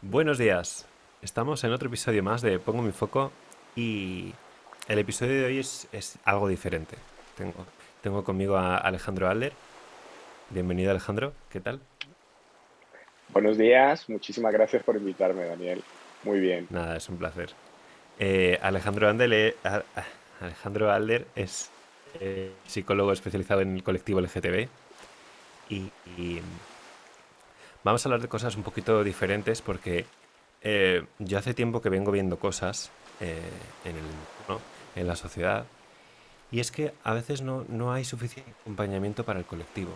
Buenos días. Estamos en otro episodio más de Pongo mi foco y el episodio de hoy es algo diferente. Tengo, tengo conmigo a Alejandro Alder. Bienvenido, Alejandro. ¿Qué tal? Buenos días, muchísimas gracias por invitarme, Daniel. Muy bien. Nada, es un placer. Alejandro Alder, Alejandro Alder es psicólogo especializado en el colectivo LGTB y vamos a hablar de cosas un poquito diferentes porque yo hace tiempo que vengo viendo cosas en el entorno, en la sociedad. Y es que a veces no hay suficiente acompañamiento para el colectivo.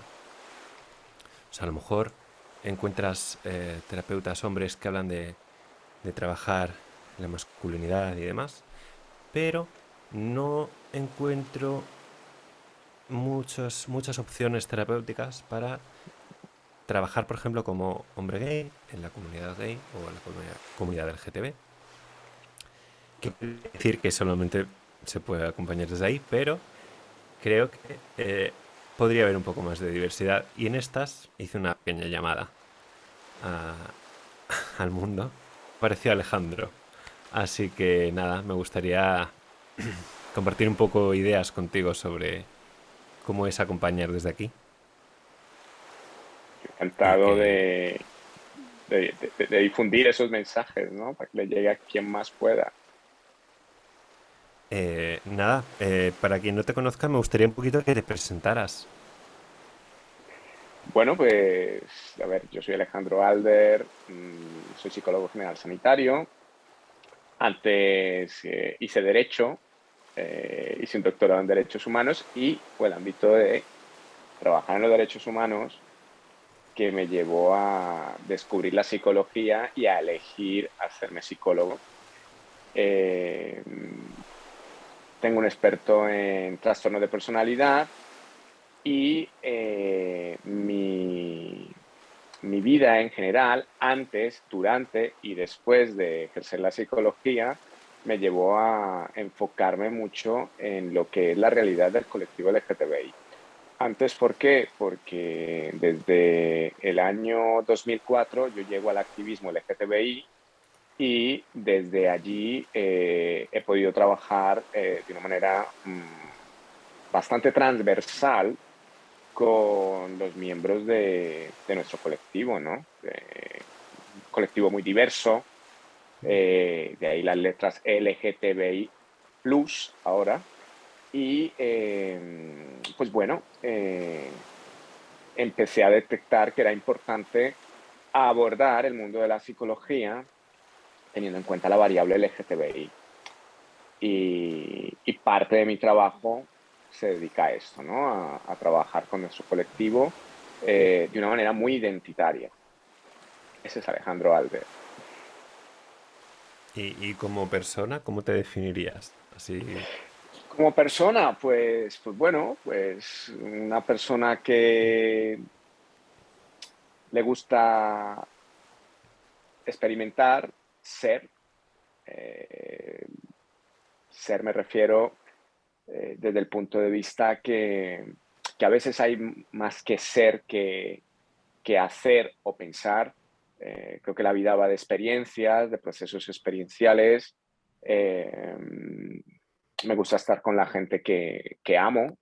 O sea, a lo mejor encuentras terapeutas hombres que hablan de trabajar la masculinidad y demás, pero no encuentro muchas opciones terapéuticas para trabajar, por ejemplo, como hombre gay, en la comunidad gay o en la comunidad LGTB. Que quiere decir que solamente se puede acompañar desde ahí, pero creo que podría haber un poco más de diversidad. Y en estas hice una pequeña llamada a- al mundo. Pareció Alejandro. Así que nada, me gustaría compartir un poco ideas contigo sobre cómo es acompañar desde aquí. Y Encantado que de difundir esos mensajes, ¿no? Para que le llegue a quien más pueda. nada, para quien no te conozca, me gustaría un poquito que te presentaras. Bueno, pues, a ver, yo soy Alejandro Alder, soy psicólogo general sanitario. Antes hice Derecho, hice un doctorado en Derechos Humanos y fue el ámbito de trabajar en los derechos humanos que me llevó a descubrir la psicología y a elegir hacerme psicólogo. Eh, Tengo un experto en trastorno de personalidad y mi vida en general, antes, durante y después de ejercer la psicología, me llevó a enfocarme mucho en lo que es la realidad del colectivo LGTBI. Antes, ¿por qué? Porque desde el año 2004 yo llego al activismo LGTBI y desde allí he podido trabajar de una manera bastante transversal con los miembros de nuestro colectivo, ¿no? Un colectivo muy diverso, de ahí las letras LGTBI plus ahora. Y pues bueno, empecé a detectar que era importante abordar el mundo de la psicología teniendo en cuenta la variable LGTBI. Y parte de mi trabajo se dedica a esto, ¿no? A trabajar con nuestro colectivo de una manera muy identitaria. Ese es Alejandro Alder. Y como persona, ¿cómo te definirías? Así. Como persona, pues bueno, pues una persona que le gusta experimentar, ser. Eh, Ser me refiero desde el punto de vista que a veces hay más que ser que hacer o pensar. Creo que la vida va de experiencias, de procesos experienciales. Eh, Me gusta estar con la gente que amo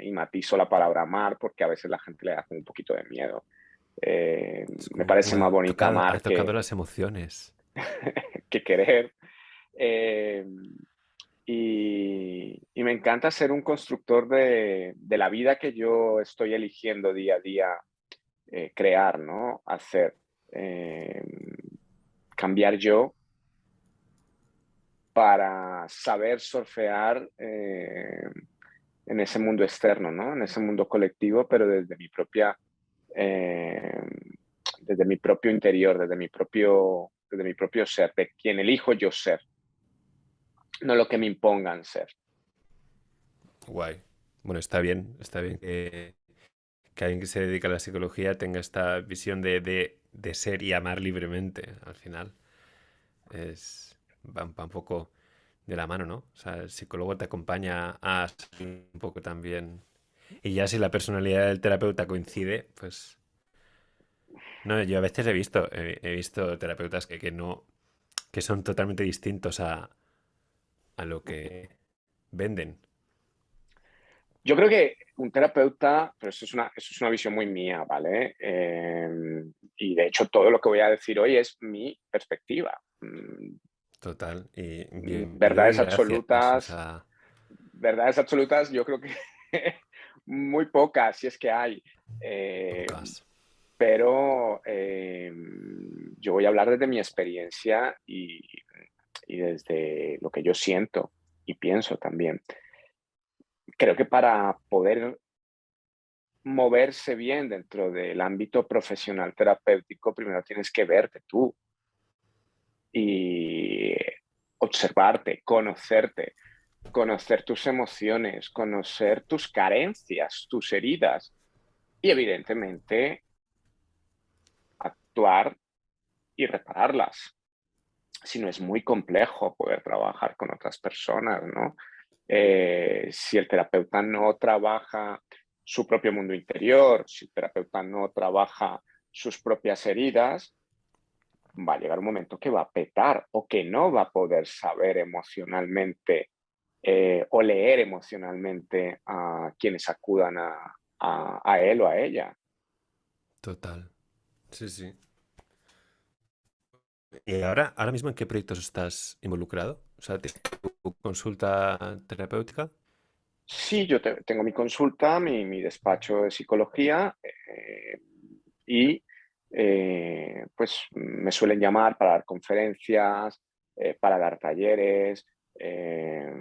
y matizo la palabra amar porque a veces la gente le da un poquito de miedo. Me parece más bonito Has amar tocado las emociones. que querer. Eh, y me encanta ser un constructor de la vida que yo estoy eligiendo día a día crear, ¿no? Hacer, eh, cambiar yo para saber surfear en ese mundo externo, ¿no? En ese mundo colectivo, pero eh, desde mi propio interior, desde mi propio ser, de quien elijo yo ser, no lo que me impongan ser. Guay. Bueno, está bien que alguien que se dedica a la psicología tenga esta visión de ser y amar libremente, al final. Va un poco de la mano, ¿no? O sea, el psicólogo te acompaña a salir un poco también. Y ya si la personalidad del terapeuta coincide, pues No, yo a veces he visto terapeutas que no, que son totalmente distintos a lo que venden. Yo creo que un terapeuta, pero eso es una visión muy mía, ¿vale? Y de hecho todo lo que voy a decir hoy es mi perspectiva. Total. Y bienvenido y Verdades gracias. O absolutas, sea, verdades absolutas, yo creo que muy pocas, si es que hay. Eh, pocas. pero yo voy a hablar desde mi experiencia y desde lo que yo siento y pienso también. Creo que para poder moverse bien dentro del ámbito profesional terapéutico, primero tienes que verte tú y observarte, conocerte, conocer tus emociones, conocer tus carencias, tus heridas y evidentemente actuar y repararlas. Si no es muy complejo poder trabajar con otras personas, ¿no? Si el terapeuta no trabaja su propio mundo interior, si el terapeuta no trabaja sus propias heridas, va a llegar un momento que va a petar o que no va a poder saber emocionalmente o leer emocionalmente a quienes acudan a él o a ella. Total. Sí, sí. ¿Y ahora mismo en qué proyectos estás involucrado? O sea, ¿tienes tu consulta terapéutica? Sí, tengo mi consulta, mi despacho de psicología y pues me suelen llamar para dar conferencias, para dar talleres, eh,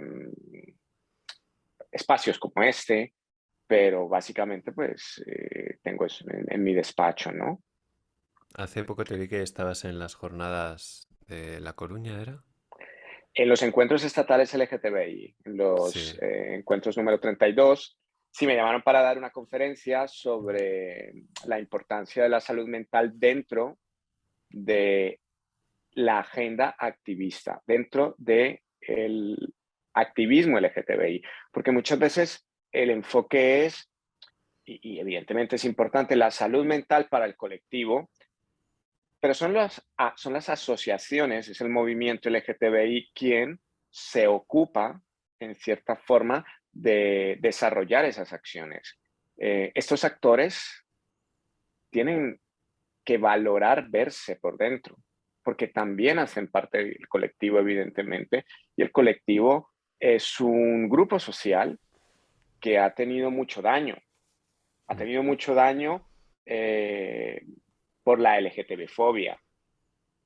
espacios como este, pero básicamente pues tengo eso en mi despacho, ¿no? Hace poco te vi que estabas en las jornadas de La Coruña, ¿era? En los encuentros estatales LGTBI, en los Sí. encuentros número 32, sí me llamaron para dar una conferencia sobre la importancia de la salud mental dentro de la agenda activista, dentro del activismo LGTBI, porque muchas veces el enfoque es, y evidentemente es importante, la salud mental para el colectivo, pero son las asociaciones, es el movimiento LGTBI quien se ocupa, en cierta forma, de desarrollar esas acciones. Estos actores tienen que valorar verse por dentro, porque también hacen parte del colectivo, evidentemente, y el colectivo es un grupo social que ha Mm. tenido mucho daño eh, por la LGTB-fobia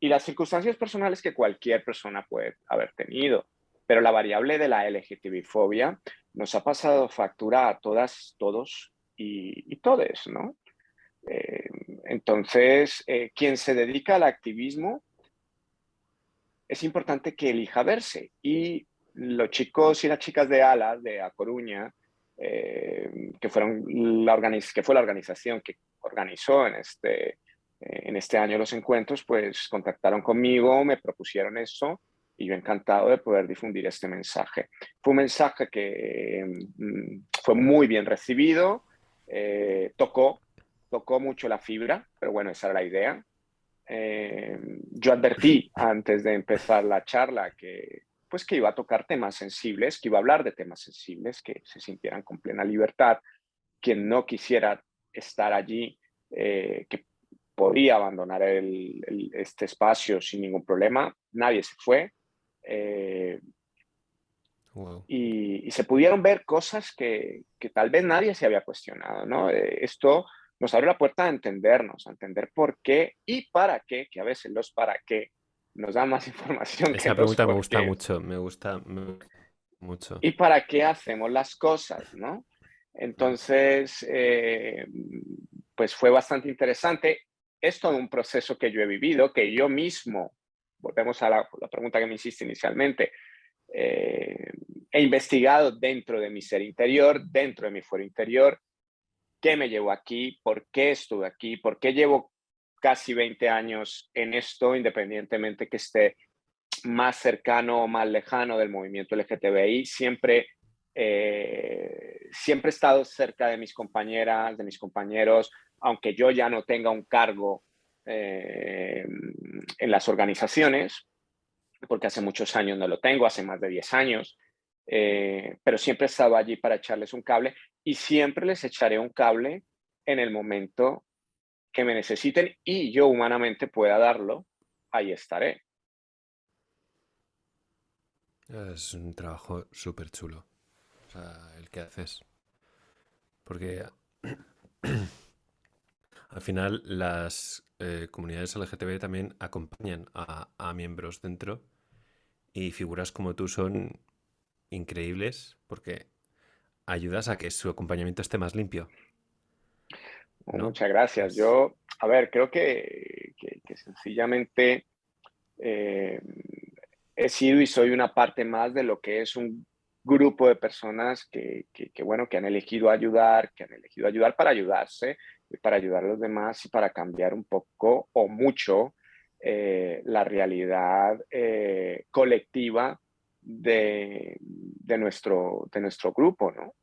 y las circunstancias personales que cualquier persona puede haber tenido. Pero la variable de la LGTB-fobia nos ha pasado factura a todas, todos y todes, ¿no? Eh, entonces, quien se dedica al activismo es importante que elija verse. Y los chicos y las chicas de ALA, de A Coruña, que que fue la organización que organizó en este año los encuentros, pues contactaron conmigo, me propusieron eso y yo encantado de poder difundir este mensaje. Fue un mensaje que fue muy bien recibido, tocó mucho la fibra, pero bueno, esa era la idea. Yo advertí antes de empezar la charla que, pues, que iba a tocar temas sensibles, que iba a hablar de temas sensibles, que se sintieran con plena libertad. Quien no quisiera estar allí, que podía abandonar este espacio sin ningún problema. Nadie se fue. Eh, Wow. y se pudieron ver cosas que tal vez nadie se había cuestionado, ¿no? Esto nos abre la puerta a entendernos, a entender por qué y para qué, que a veces los para qué nos dan más información que Esa los pregunta me por gusta qué. mucho, me gusta mucho. Y para qué hacemos las cosas, ¿no? Mm. Entonces, pues fue bastante interesante. Es todo un proceso que yo he vivido, que yo mismo, volvemos a la pregunta que me hiciste inicialmente, eh, he investigado dentro de mi ser interior, dentro de mi fuero interior, qué me llevó aquí, por qué estuve aquí, por qué llevo casi 20 años en esto, independientemente que esté más cercano o más lejano del movimiento LGTBI. Siempre he estado cerca de mis compañeras, de mis compañeros, aunque yo ya no tenga un cargo en las organizaciones, porque hace muchos años no lo tengo, hace más de 10 años, pero siempre he estado allí para echarles un cable y siempre les echaré un cable en el momento que me necesiten y yo humanamente pueda darlo, ahí estaré. Es un trabajo súper chulo, o sea, el que haces. Porque al final las comunidades LGTB también acompañan a miembros dentro y figuras como tú son increíbles porque ayudas a que su acompañamiento esté más limpio, Oh, ¿no? muchas gracias. Es, Yo, a ver, creo que sencillamente eh, he sido y soy una parte más de lo que es un grupo de personas bueno, que han elegido ayudar, que han elegido ayudar para ayudarse y para ayudar a los demás y para cambiar un poco o mucho la realidad colectiva de nuestro grupo, ¿no?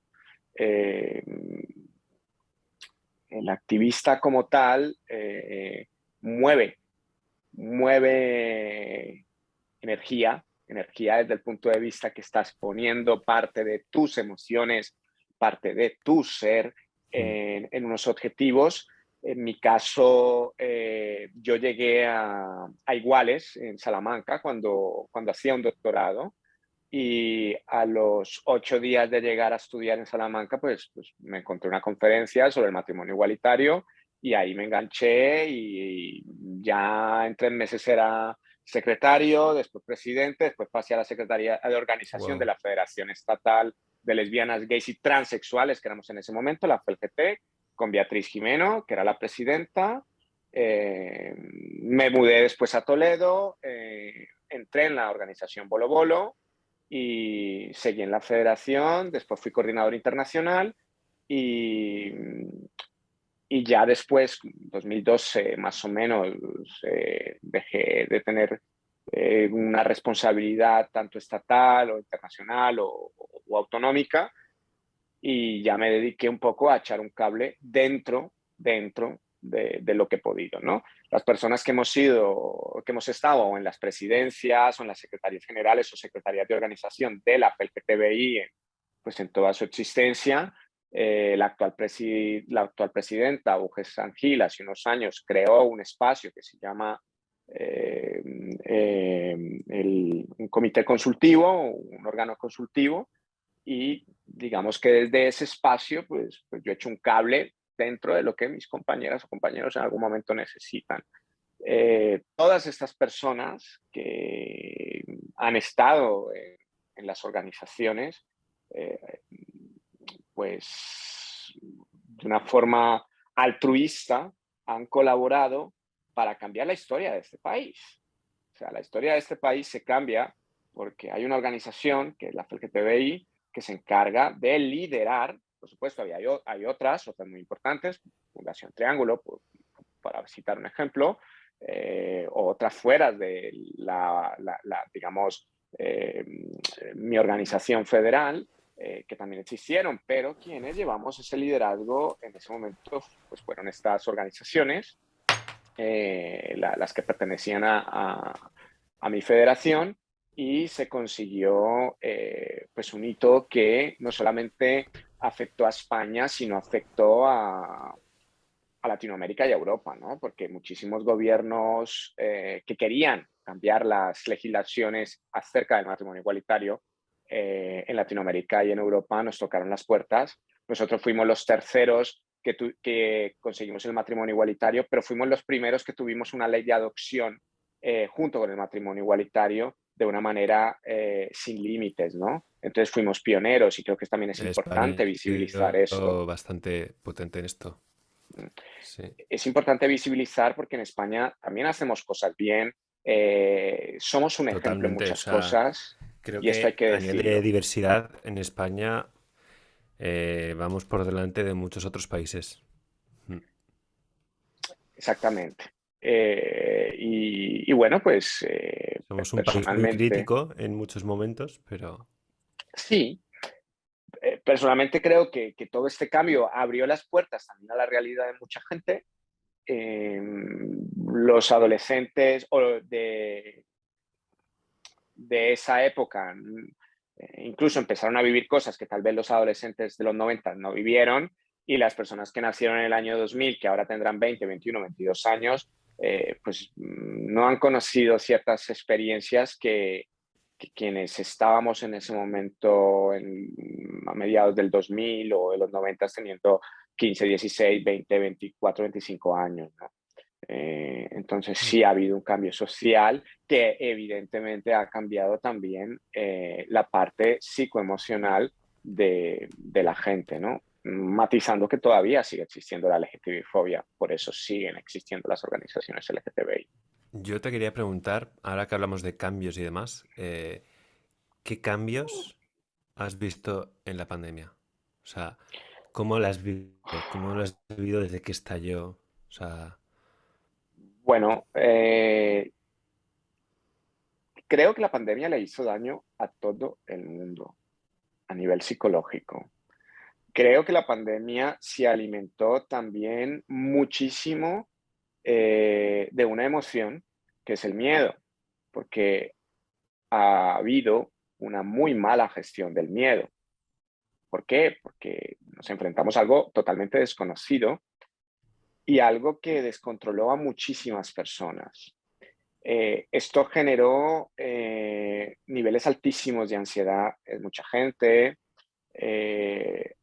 Eh, el activista como tal mueve, mueve energía desde el punto de vista que estás poniendo parte de tus emociones, parte de tu ser mm, en unos objetivos. En mi caso, yo llegué a Iguales en Salamanca cuando hacía un doctorado y a los 8 días de llegar a estudiar en Salamanca, pues me encontré una conferencia sobre el matrimonio igualitario y ahí me enganché y ya en 3 meses era secretario, después presidente, después pasé a la Secretaría de Organización de wow. la Federación Estatal de Lesbianas, Gays y Transexuales, que éramos en ese momento, la FLGT, con Beatriz Jimeno, que era la presidenta. Me mudé después a Toledo, entré en la organización Bolo Bolo, y seguí en la federación, después fui coordinador internacional y, y ya después, 2012 más o menos, dejé de tener una responsabilidad tanto estatal o internacional o autonómica y ya me dediqué un poco a echar un cable dentro de lo que he podido, ¿no? Las personas que hemos estado en las presidencias o en las secretarías generales o secretarías de organización de la PLGTBI, pues en toda su existencia, la actual presidenta, Uges Sangil, hace unos años creó un espacio que se llama eh, un comité consultivo, un órgano consultivo, y digamos que desde ese espacio, pues yo he hecho un cable dentro de lo que mis compañeras o compañeros en algún momento necesitan. Todas estas personas que han estado en las organizaciones, eh, pues de una forma altruista han colaborado para cambiar la historia de este país. O sea, la historia de este país se cambia porque hay una organización, que es la FLGTBI, que se encarga de liderar, por supuesto, hay otras muy importantes, Fundación Triángulo, para citar un ejemplo, o otras fuera de digamos, mi organización federal, que también existieron, pero quienes llevamos ese liderazgo en ese momento pues fueron estas organizaciones, las que pertenecían a mi federación, y se consiguió pues un hito que no solamente afectó a España, sino afectó a Latinoamérica y a Europa, ¿no? Porque muchísimos gobiernos que querían cambiar las legislaciones acerca del matrimonio igualitario en Latinoamérica y en Europa nos tocaron las puertas. Nosotros fuimos los terceros que conseguimos el matrimonio igualitario, pero fuimos los primeros que tuvimos una ley de adopción junto con el matrimonio igualitario de una manera sin límites, ¿no? Entonces fuimos pioneros y creo que también es España importante ha visibilizar esto. sido bastante potente en esto. Sí. Es importante visibilizar porque en España también hacemos cosas bien, somos un ejemplo en Totalmente. O muchas sea, cosas creo y esto hay que que a nivel de decirlo. diversidad en España vamos por delante de muchos otros países. Mm. Exactamente. Y bueno, pues Somos un país muy personalmente, crítico en muchos momentos, pero sí, personalmente creo que todo este cambio abrió las puertas también a la realidad de mucha gente. los adolescentes o de esa época incluso empezaron a vivir cosas que tal vez los adolescentes de los 90 no vivieron, y las personas que nacieron en el año 2000, que ahora tendrán 20, 21, 22 años, pues no han conocido ciertas experiencias que quienes estábamos en ese momento a mediados del 2000 o de los 90 teniendo 15, 16, 20, 24, 25 años, ¿no? Entonces Mm. sí ha habido un cambio social que evidentemente ha cambiado también la parte psicoemocional de la gente, ¿no? Matizando que todavía sigue existiendo la LGTBI-fobia, por eso siguen existiendo las organizaciones LGTBI. Yo te quería preguntar, ahora que hablamos de cambios y demás, ¿qué cambios has visto en la pandemia? O sea, ¿cómo la has vivido? ¿Cómo lo has vivido desde que estalló? O sea, Bueno, creo que la pandemia le hizo daño a todo el mundo a nivel psicológico. Creo que la pandemia se alimentó también muchísimo de una emoción que es el miedo, porque ha habido una muy mala gestión del miedo. ¿Por qué? Porque nos enfrentamos a algo totalmente desconocido y algo que descontroló a muchísimas personas. Esto generó niveles altísimos de ansiedad en mucha gente,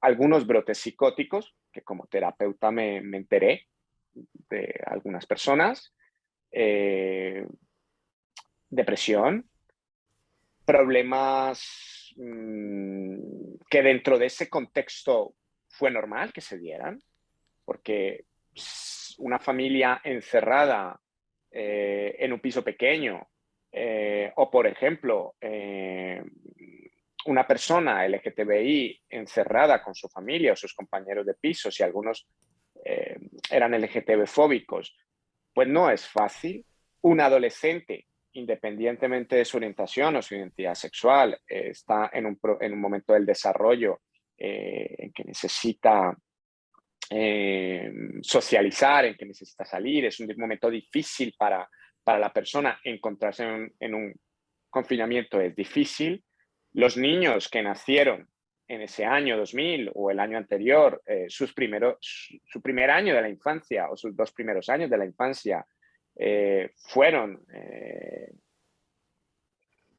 algunos brotes psicóticos, que como terapeuta me enteré de algunas personas, eh, depresión, problemas que dentro de ese contexto fue normal que se dieran, porque una familia encerrada en un piso pequeño, o por ejemplo, una persona LGTBI encerrada con su familia o sus compañeros de piso, si algunos eran LGTB fóbicos, pues no es fácil. Un adolescente, independientemente de su orientación o su identidad sexual, está en un momento del desarrollo en que necesita socializar, en que necesita salir. Es un momento difícil para la persona. Encontrarse en un confinamiento es difícil. Los niños que nacieron en ese año 2000 o el año anterior, su primer año de la infancia o sus 2 primeros años de la infancia fueron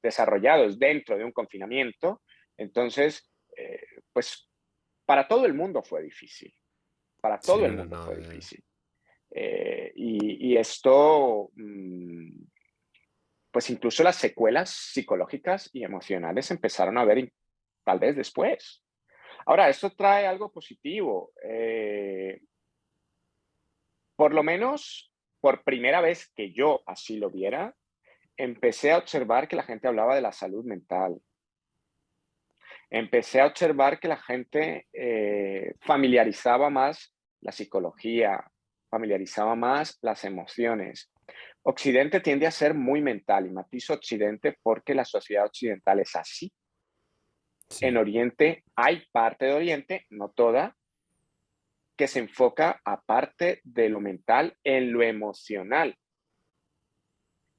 desarrollados dentro de un confinamiento. Entonces, pues para todo el mundo fue difícil. Para sí, todo no, el no, mundo no. fue difícil. Y esto, pues incluso las secuelas psicológicas y emocionales se empezaron a ver tal vez después. Ahora, esto trae algo positivo. Por lo menos, por primera vez que yo así lo viera, empecé a observar que la gente hablaba de la salud mental. Empecé a observar que la gente familiarizaba más la psicología, familiarizaba más las emociones. Occidente tiende a ser muy mental, y matizo Occidente porque la sociedad occidental es así. En Sí, Oriente hay parte de Oriente, no toda, que se enfoca aparte de lo mental en lo emocional.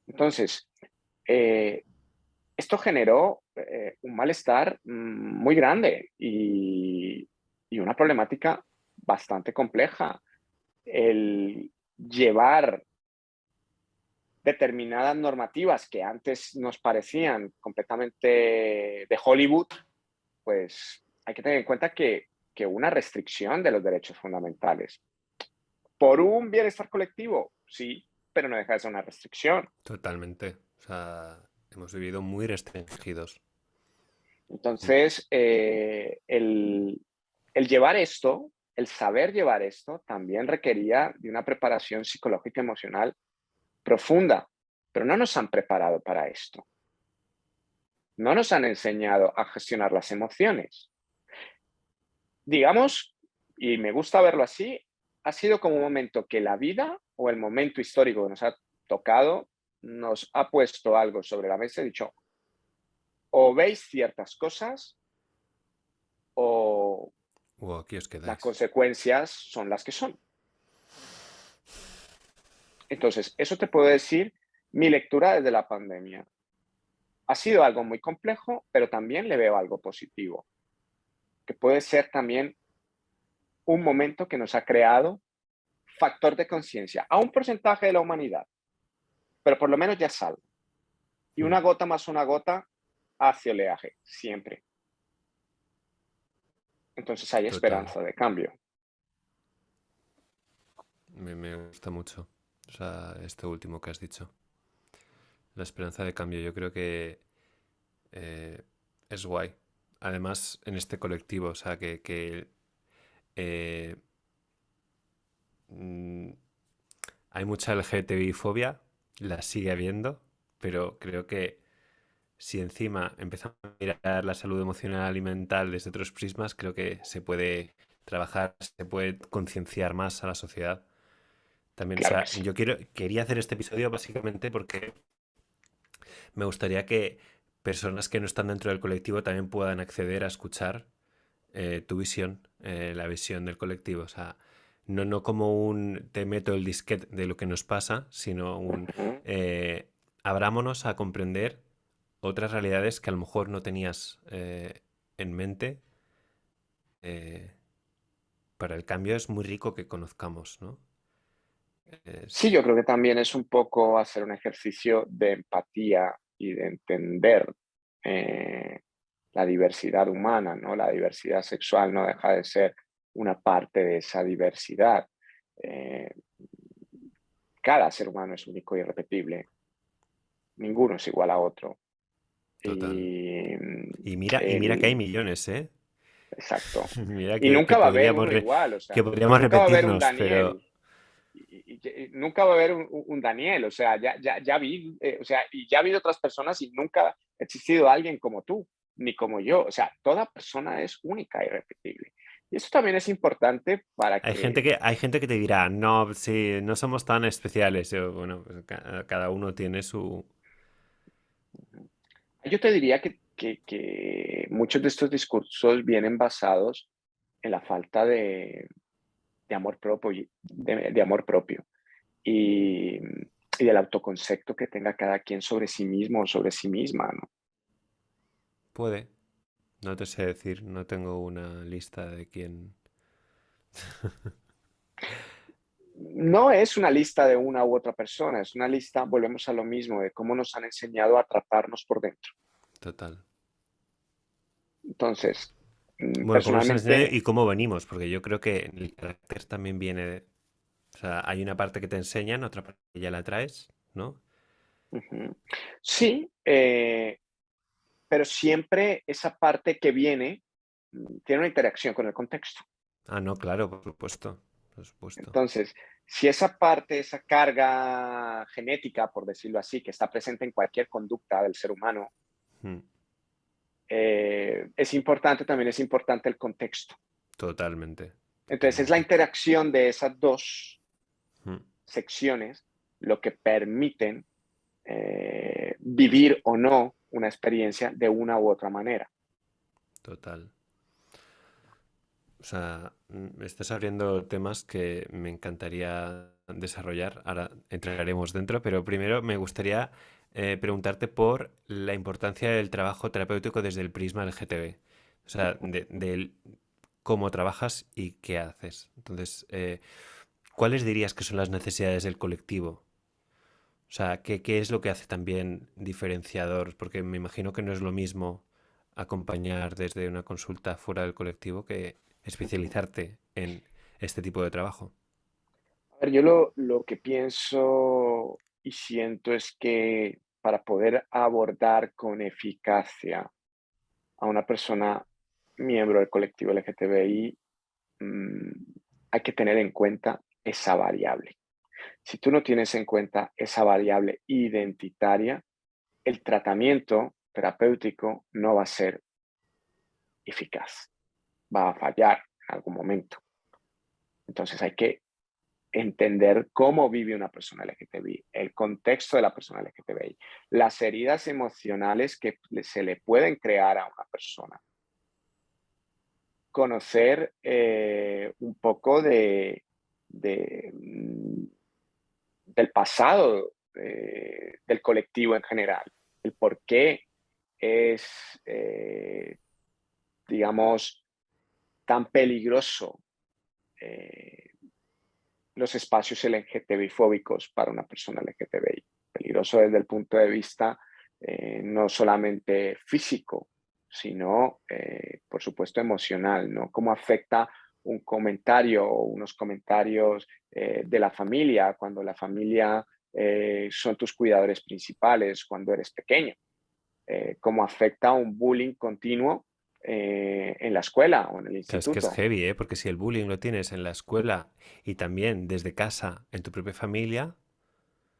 Entonces, eh, esto generó un malestar muy grande y una problemática bastante compleja. El llevar determinadas normativas que antes nos parecían completamente de Hollywood, pues hay que tener en cuenta que una restricción de los derechos fundamentales. Por un bienestar colectivo, sí, pero no deja de ser una restricción. totalmente. O sea, hemos vivido muy restringidos. Mm. Entonces, el llevar esto, el saber llevar esto, también requería de una preparación psicológica y emocional profunda, pero no nos han preparado para esto. No nos han enseñado a gestionar las emociones. Digamos, y me gusta verlo así, ha sido como un momento que la vida o el momento histórico que nos ha tocado nos ha puesto algo sobre la mesa y dicho, o veis ciertas cosas o Aquí os las quedáis. consecuencias son las que son. Entonces, eso te puedo decir mi lectura desde la pandemia. Ha sido algo muy complejo, pero también le veo algo positivo, que puede ser también un momento que nos ha creado factor de conciencia a un porcentaje de la humanidad, pero por lo menos ya es algo. Y Mm, una gota más una gota hace oleaje, siempre. Entonces hay total. esperanza de cambio. Me gusta mucho. O sea, esto último que has dicho. La esperanza de cambio, yo creo que eh, es guay. Además, en este colectivo, o sea, que eh, mm, hay mucha LGTBI-fobia, la sigue habiendo, pero creo que si encima empezamos a mirar la salud emocional y mental desde otros prismas, creo que se puede trabajar, se puede concienciar más a la sociedad. También, o Claro que sea, sí. quería hacer este episodio básicamente porque me gustaría que personas que no están dentro del colectivo también puedan acceder a escuchar tu visión, la visión del colectivo. O sea, no como un te meto el disquete de lo que nos pasa, sino un Ujú. eh, abrámonos a comprender otras realidades que a lo mejor no tenías en mente. eh, para el cambio es muy rico que conozcamos, ¿no? Sí, Es yo creo que también es un poco hacer un ejercicio de empatía y de entender eh, la diversidad humana, ¿no? La diversidad sexual no deja de ser una parte de esa diversidad. Eh, Cada ser humano es único y irrepetible. Ninguno es igual a otro. total. Y Y mira que hay el, millones, ¿eh? exacto. Mira Y nunca que va a haber uno igual, o que sea, podríamos nunca va a haber un repetirnos, pero Daniel. Y nunca va a haber un Daniel, o sea, ya vi, o sea, y ya ha habido otras personas y nunca ha existido alguien como tú, ni como yo, o sea, toda persona es única y irrepetible. Y eso también es importante para que, hay gente que te dirá, no, sí, no somos tan especiales. Yo, bueno, pues cada uno tiene su... yo te diría que muchos de estos discursos vienen basados en la falta de amor propio, de amor propio y, y del autoconcepto que tenga cada quien sobre sí mismo o sobre sí misma, ¿no? Puede. No te sé decir, no tengo una lista de quién... No es una lista de una u otra persona, es una lista, volvemos a lo mismo, de cómo nos han enseñado a tratarnos por dentro. Total. Entonces, Bueno, cómo nos han enseñado personalmente, y cómo venimos, porque yo creo que el carácter también viene de... O sea, hay una parte que te enseñan, otra parte que ya la traes, ¿no? ujú, sí, pero siempre esa parte que viene tiene una interacción con el contexto. Ah, no, claro, por supuesto. Por supuesto. Entonces, si esa parte, esa carga genética, por decirlo así, que está presente en cualquier conducta del ser humano, Mm, es importante, también es importante el contexto. totalmente. Entonces, es la Totalmente. interacción de esas dos Mm, secciones lo que permiten vivir o no una experiencia de una u otra manera. total. O sea, estás abriendo temas que me encantaría desarrollar. Ahora entraremos dentro, pero primero me gustaría preguntarte por la importancia del trabajo terapéutico desde el prisma LGTB. O sea, del cómo trabajas y qué haces. Entonces, ¿cuáles dirías que son las necesidades del colectivo? O sea, qué es lo que hace también diferenciador? Porque me imagino que no es lo mismo acompañar desde una consulta fuera del colectivo que especializarte en este tipo de trabajo. A ver, yo lo que pienso y siento es que para poder abordar con eficacia a una persona miembro del colectivo LGTBI, mm, hay que tener en cuenta esa variable. Si tú no tienes en cuenta esa variable identitaria, el tratamiento terapéutico no va a ser eficaz, va a fallar en algún momento. Entonces hay que entender cómo vive una persona LGTBI, el contexto de la persona LGTBI, las heridas emocionales que se le pueden crear a una persona, conocer un poco de del pasado del colectivo en general, el por qué es, digamos, tan peligroso eh, los espacios LGTBI fóbicos para una persona LGTBI. Peligroso desde el punto de vista no solamente físico, sino, por supuesto, emocional, ¿no? Cómo afecta un comentario o unos comentarios de la familia, cuando la familia son tus cuidadores principales, cuando eres pequeño. Cómo afecta un bullying continuo en la escuela o en el Claro, es que es instituto. heavy, ¿eh? Porque si el bullying lo tienes en la escuela y también desde casa, en tu propia familia,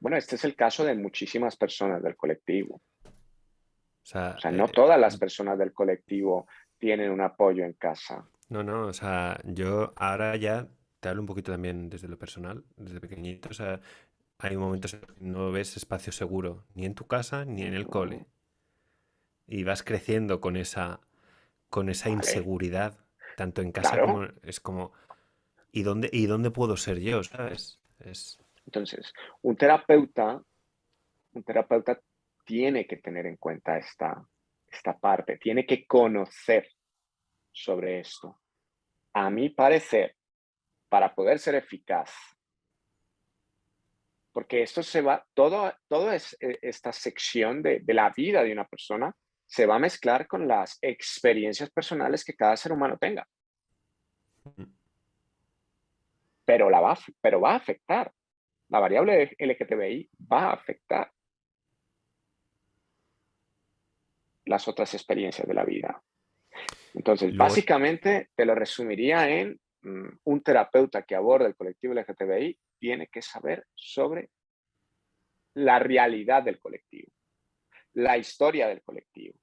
Bueno, este es el caso de muchísimas personas del colectivo. o O sea, sea, no todas las personas del colectivo tienen un apoyo en casa. no, no, o sea, yo ahora ya te hablo un poquito también desde lo personal, desde pequeñito, o sea, hay momentos en los que no ves espacio seguro, ni en tu casa ni en el Ujú. cole, y vas creciendo con esa Vale, inseguridad, tanto en casa como claro. es como, y dónde puedo ser yo, ¿sabes? Es, Entonces, un terapeuta, un terapeuta tiene que tener en cuenta esta parte, tiene que conocer sobre esto. A mi parecer, para poder ser eficaz, porque esto se va, todo es, esta sección de la vida de una persona se va a mezclar con las experiencias personales que cada ser humano tenga, pero va a afectar. La variable LGTBI va a afectar las otras experiencias de la vida. Entonces, luego, básicamente, te lo resumiría en un terapeuta que aborda el colectivo LGTBI tiene que saber sobre la realidad del colectivo, la historia del colectivo.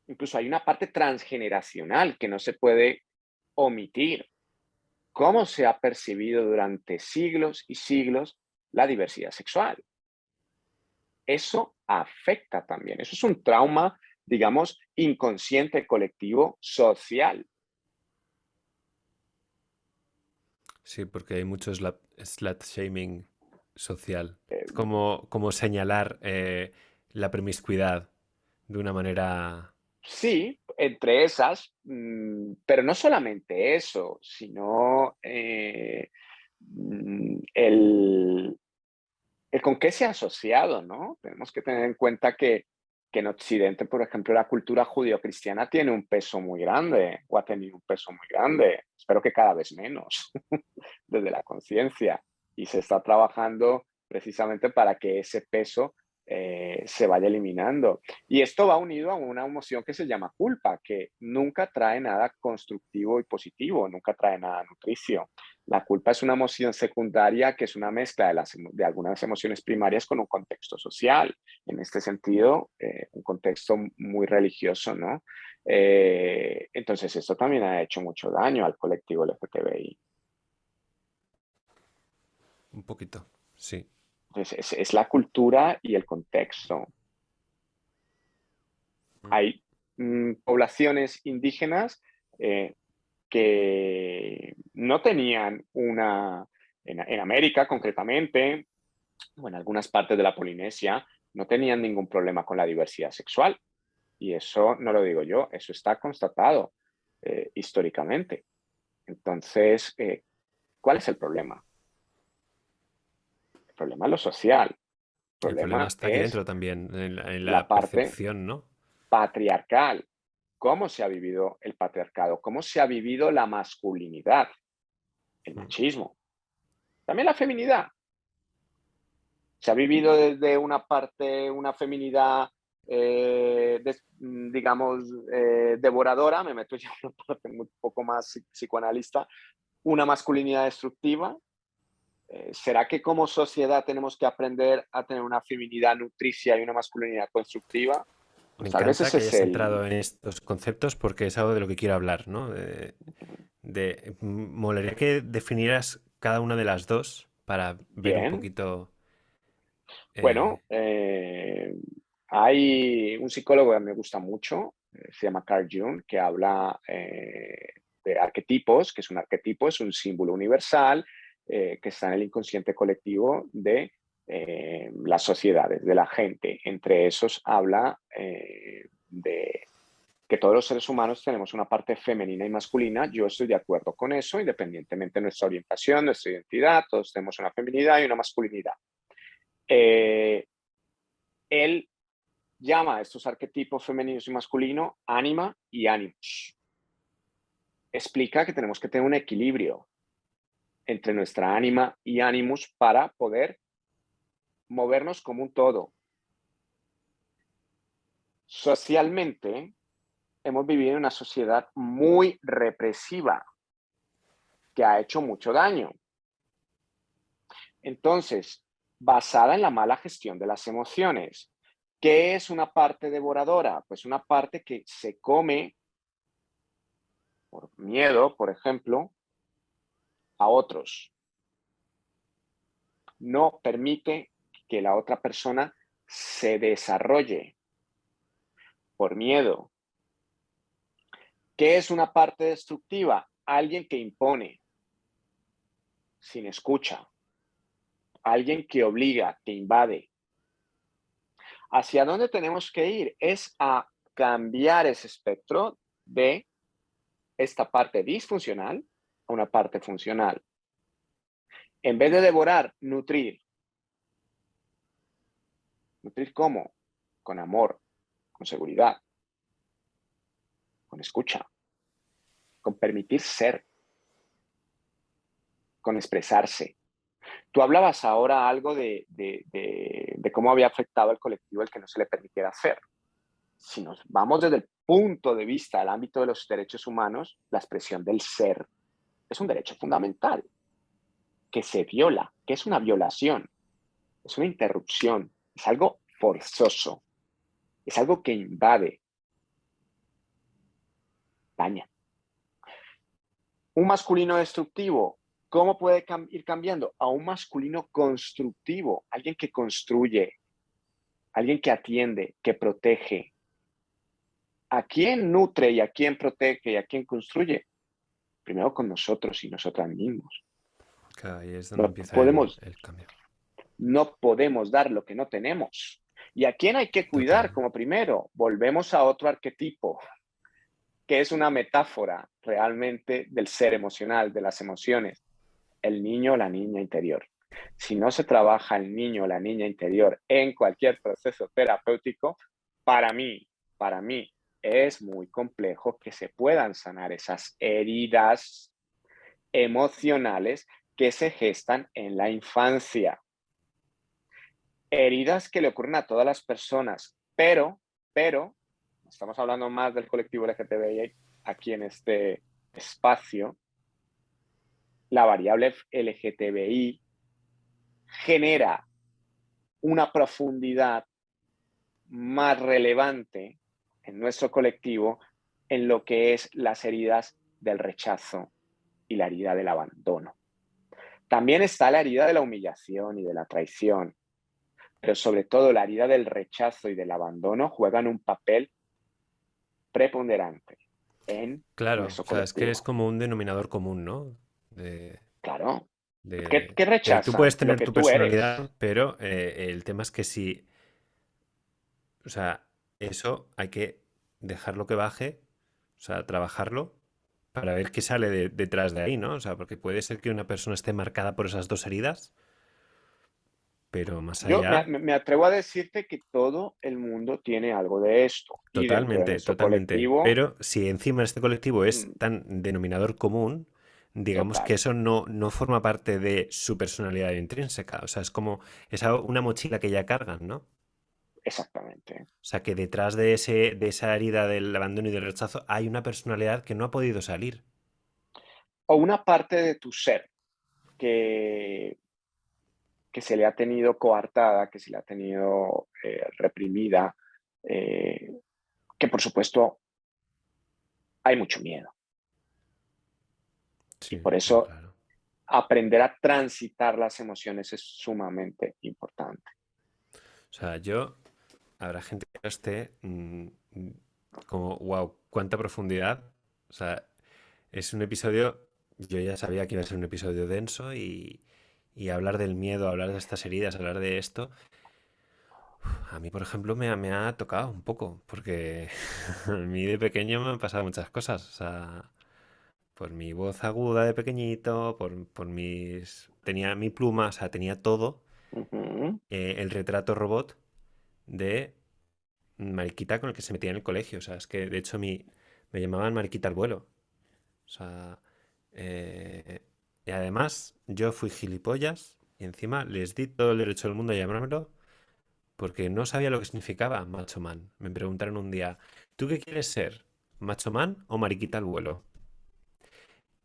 Incluso hay una parte transgeneracional que no se puede omitir. ¿Cómo se ha percibido durante siglos y siglos la diversidad sexual? Eso afecta también. Eso es un trauma, digamos, inconsciente, colectivo, social. sí, porque hay mucho slut shaming social. Eh, Es como señalar la promiscuidad de una manera... sí, entre esas, pero no solamente eso, sino el, con qué se ha asociado, ¿no? Tenemos que tener en cuenta que en Occidente, por ejemplo, la cultura judio-cristiana tiene un peso muy grande o ha tenido un peso muy grande. Espero que cada vez menos desde la conciencia. Y se está trabajando precisamente para que ese peso se vaya eliminando. Y esto va unido a una emoción que se llama culpa, que nunca trae nada constructivo y positivo, nunca trae nada nutricio. La culpa es una emoción secundaria que es una mezcla de algunas emociones primarias con un contexto social. En este sentido, un contexto muy religioso, ¿no? Entonces, esto también ha hecho mucho daño al colectivo LGTBI. Un poquito, sí. Entonces, es la cultura y el contexto. Mm. Hay poblaciones indígenas eh, que no tenían en América concretamente, o en algunas partes de la Polinesia, no tenían ningún problema con la diversidad sexual. Y eso no lo digo yo, eso está constatado históricamente. Entonces, ¿cuál es el problema? El problema es lo social. El El problema problema está aquí es dentro también, en la la parte percepción, ¿no? patriarcal. ¿Cómo se ha vivido el patriarcado? ¿Cómo se ha vivido la masculinidad, el Mm. machismo? También la feminidad. Se ha vivido desde una parte, una feminidad, digamos, devoradora, me meto ya en una parte un poco más psicoanalista, una masculinidad destructiva. ¿Será que como sociedad tenemos que aprender a tener una feminidad nutricia y una masculinidad constructiva? Me Pues tal vez encanta ese que es hayas el... entrado en estos conceptos porque es algo de lo que quiero hablar, ¿no? Molaría que definieras cada una de las dos para ver un Bien. poquito... Bueno, eh, hay un psicólogo que me gusta mucho, se llama Carl Jung, que habla de arquetipos, que es un arquetipo, es un símbolo universal que está en el inconsciente colectivo de las sociedades, de la gente. Entre esos habla de que todos los seres humanos tenemos una parte femenina y masculina. Yo estoy de acuerdo con eso, independientemente de nuestra orientación, nuestra identidad, todos tenemos una feminidad y una masculinidad. Eh, él llama a estos arquetipos femeninos y masculinos ánima y ánimos. Explica que tenemos que tener un equilibrio entre nuestra ánima y ánimos para poder movernos como un todo. Socialmente, hemos vivido en una sociedad muy represiva que ha hecho mucho daño. Entonces, basada en la mala gestión de las emociones. ¿Qué es una parte devoradora? Pues una parte que se come por miedo, por ejemplo, a otros. No permite que la otra persona se desarrolle por miedo. ¿Qué es una parte destructiva? Alguien que impone sin escucha. Alguien que obliga, que invade. ¿Hacia dónde tenemos que ir? Es a cambiar ese espectro de esta parte disfuncional a una parte funcional. En vez de devorar, nutrir. ¿Nutrir cómo? Con amor, con seguridad, con escucha, con permitir ser, con expresarse. Tú hablabas ahora algo de cómo había afectado al colectivo el que no se le permitiera hacer. Si nos vamos desde el punto de vista del ámbito de los derechos humanos, la expresión del ser es un derecho fundamental que se viola, que es una violación, es una interrupción, es algo forzoso, es algo que invade, daña. Un masculino destructivo, ¿cómo puede ir cambiando? A un masculino constructivo, alguien que construye, alguien que atiende, que protege. ¿A quién nutre y a quién protege y a quién construye? Primero con nosotros y nosotras mismos. Claro, ahí es donde No empieza podemos, el cambio. no podemos dar lo que no tenemos. ¿Y a quién hay que cuidar Total. como primero? Volvemos a otro arquetipo, que es una metáfora realmente del ser emocional, de las emociones. El niño o la niña interior. Si no se trabaja el niño o la niña interior en cualquier proceso terapéutico, para mí es muy complejo que se puedan sanar esas heridas emocionales que se gestan en la infancia. Heridas que le ocurren a todas las personas, pero, estamos hablando más del colectivo LGTBI aquí en este espacio, la variable LGTBI genera una profundidad más relevante en nuestro colectivo en lo que es las heridas del rechazo y la herida del abandono. También está la herida de la humillación y de la traición, pero sobre todo la herida del rechazo y del abandono juegan un papel preponderante en Claro, nuestro o sea, es que es colectivo. como un denominador común, ¿no? Claro. De ¿Qué que tú rechazan? puedes Lo tener que tu tú eres. personalidad, pero el tema es que si, o sea, eso hay que dejarlo que baje, o sea, trabajarlo para ver qué sale detrás de ahí, ¿no? O sea, porque puede ser que una persona esté marcada por esas dos heridas, pero más Yo allá, me atrevo a decirte que todo el mundo tiene algo de esto. Y dentro de totalmente, nuestro totalmente. colectivo, Pero si encima este colectivo es mm, tan denominador común, digamos que total, eso no forma parte de su personalidad intrínseca. O sea, es como, una mochila que ya cargan, ¿no? exactamente. O sea, que detrás de esa herida del abandono y del rechazo hay una personalidad que no ha podido salir. O una parte de tu ser que, que se le ha tenido coartada, que se le ha tenido reprimida, eh, que por supuesto hay mucho miedo. Y Sí, por no, eso claro. aprender a transitar las emociones es sumamente importante. O sea, habrá gente que esté como, wow, cuánta profundidad. O sea, es un episodio, yo ya sabía que iba a ser un episodio denso y hablar del miedo, hablar de estas heridas, hablar de esto, a mí, por ejemplo, me ha tocado un poco, porque a mí de pequeño me han pasado muchas cosas. O sea, por mi voz aguda de pequeñito, por mis... Tenía mi pluma, o sea, tenía todo. Ujú. El retrato robot de Mariquita con el que se metía en el colegio. O sea, es que de hecho me llamaban Mariquita al vuelo. O sea, eh, y además yo fui gilipollas y encima les di todo el derecho del mundo a llamármelo porque no sabía lo que significaba macho man. Me preguntaron un día, ¿tú qué quieres ser? ¿Macho man o Mariquita al vuelo?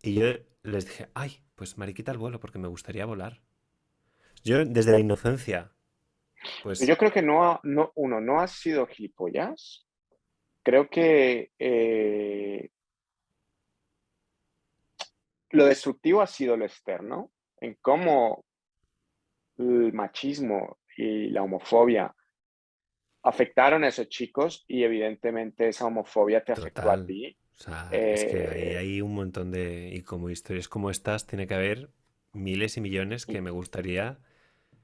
Y yo les dije, ay, pues Mariquita al vuelo porque me gustaría volar. Yo desde la inocencia, pues Yo creo que uno no ha sido gilipollas. Creo que lo destructivo ha sido lo externo, en cómo el machismo y la homofobia afectaron a esos chicos y evidentemente esa homofobia te afectó a total. ti. O sea, es que ahí Eh, hay un montón de... Y como historias como estas, tiene que haber miles y millones que y, me gustaría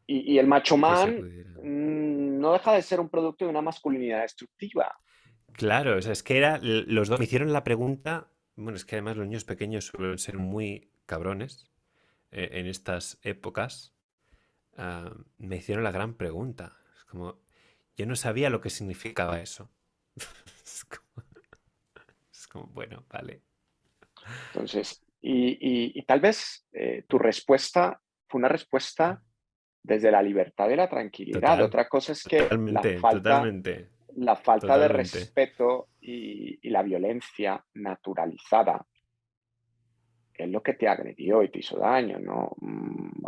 y el macho que se man pudieran. no deja de ser un producto de una masculinidad destructiva. Claro, o sea, es que era, los dos me hicieron la pregunta, bueno, es que además los niños pequeños suelen ser muy cabrones en estas épocas, me hicieron la gran pregunta. Es como, yo no sabía lo que significaba eso. Es como, es como, bueno, vale. Entonces, y tal vez tu respuesta fue una respuesta desde la libertad y la tranquilidad. Total, Otra cosa es que totalmente, totalmente, la falta de totalmente. respeto y la violencia naturalizada es lo que te agredió y te hizo daño, ¿no?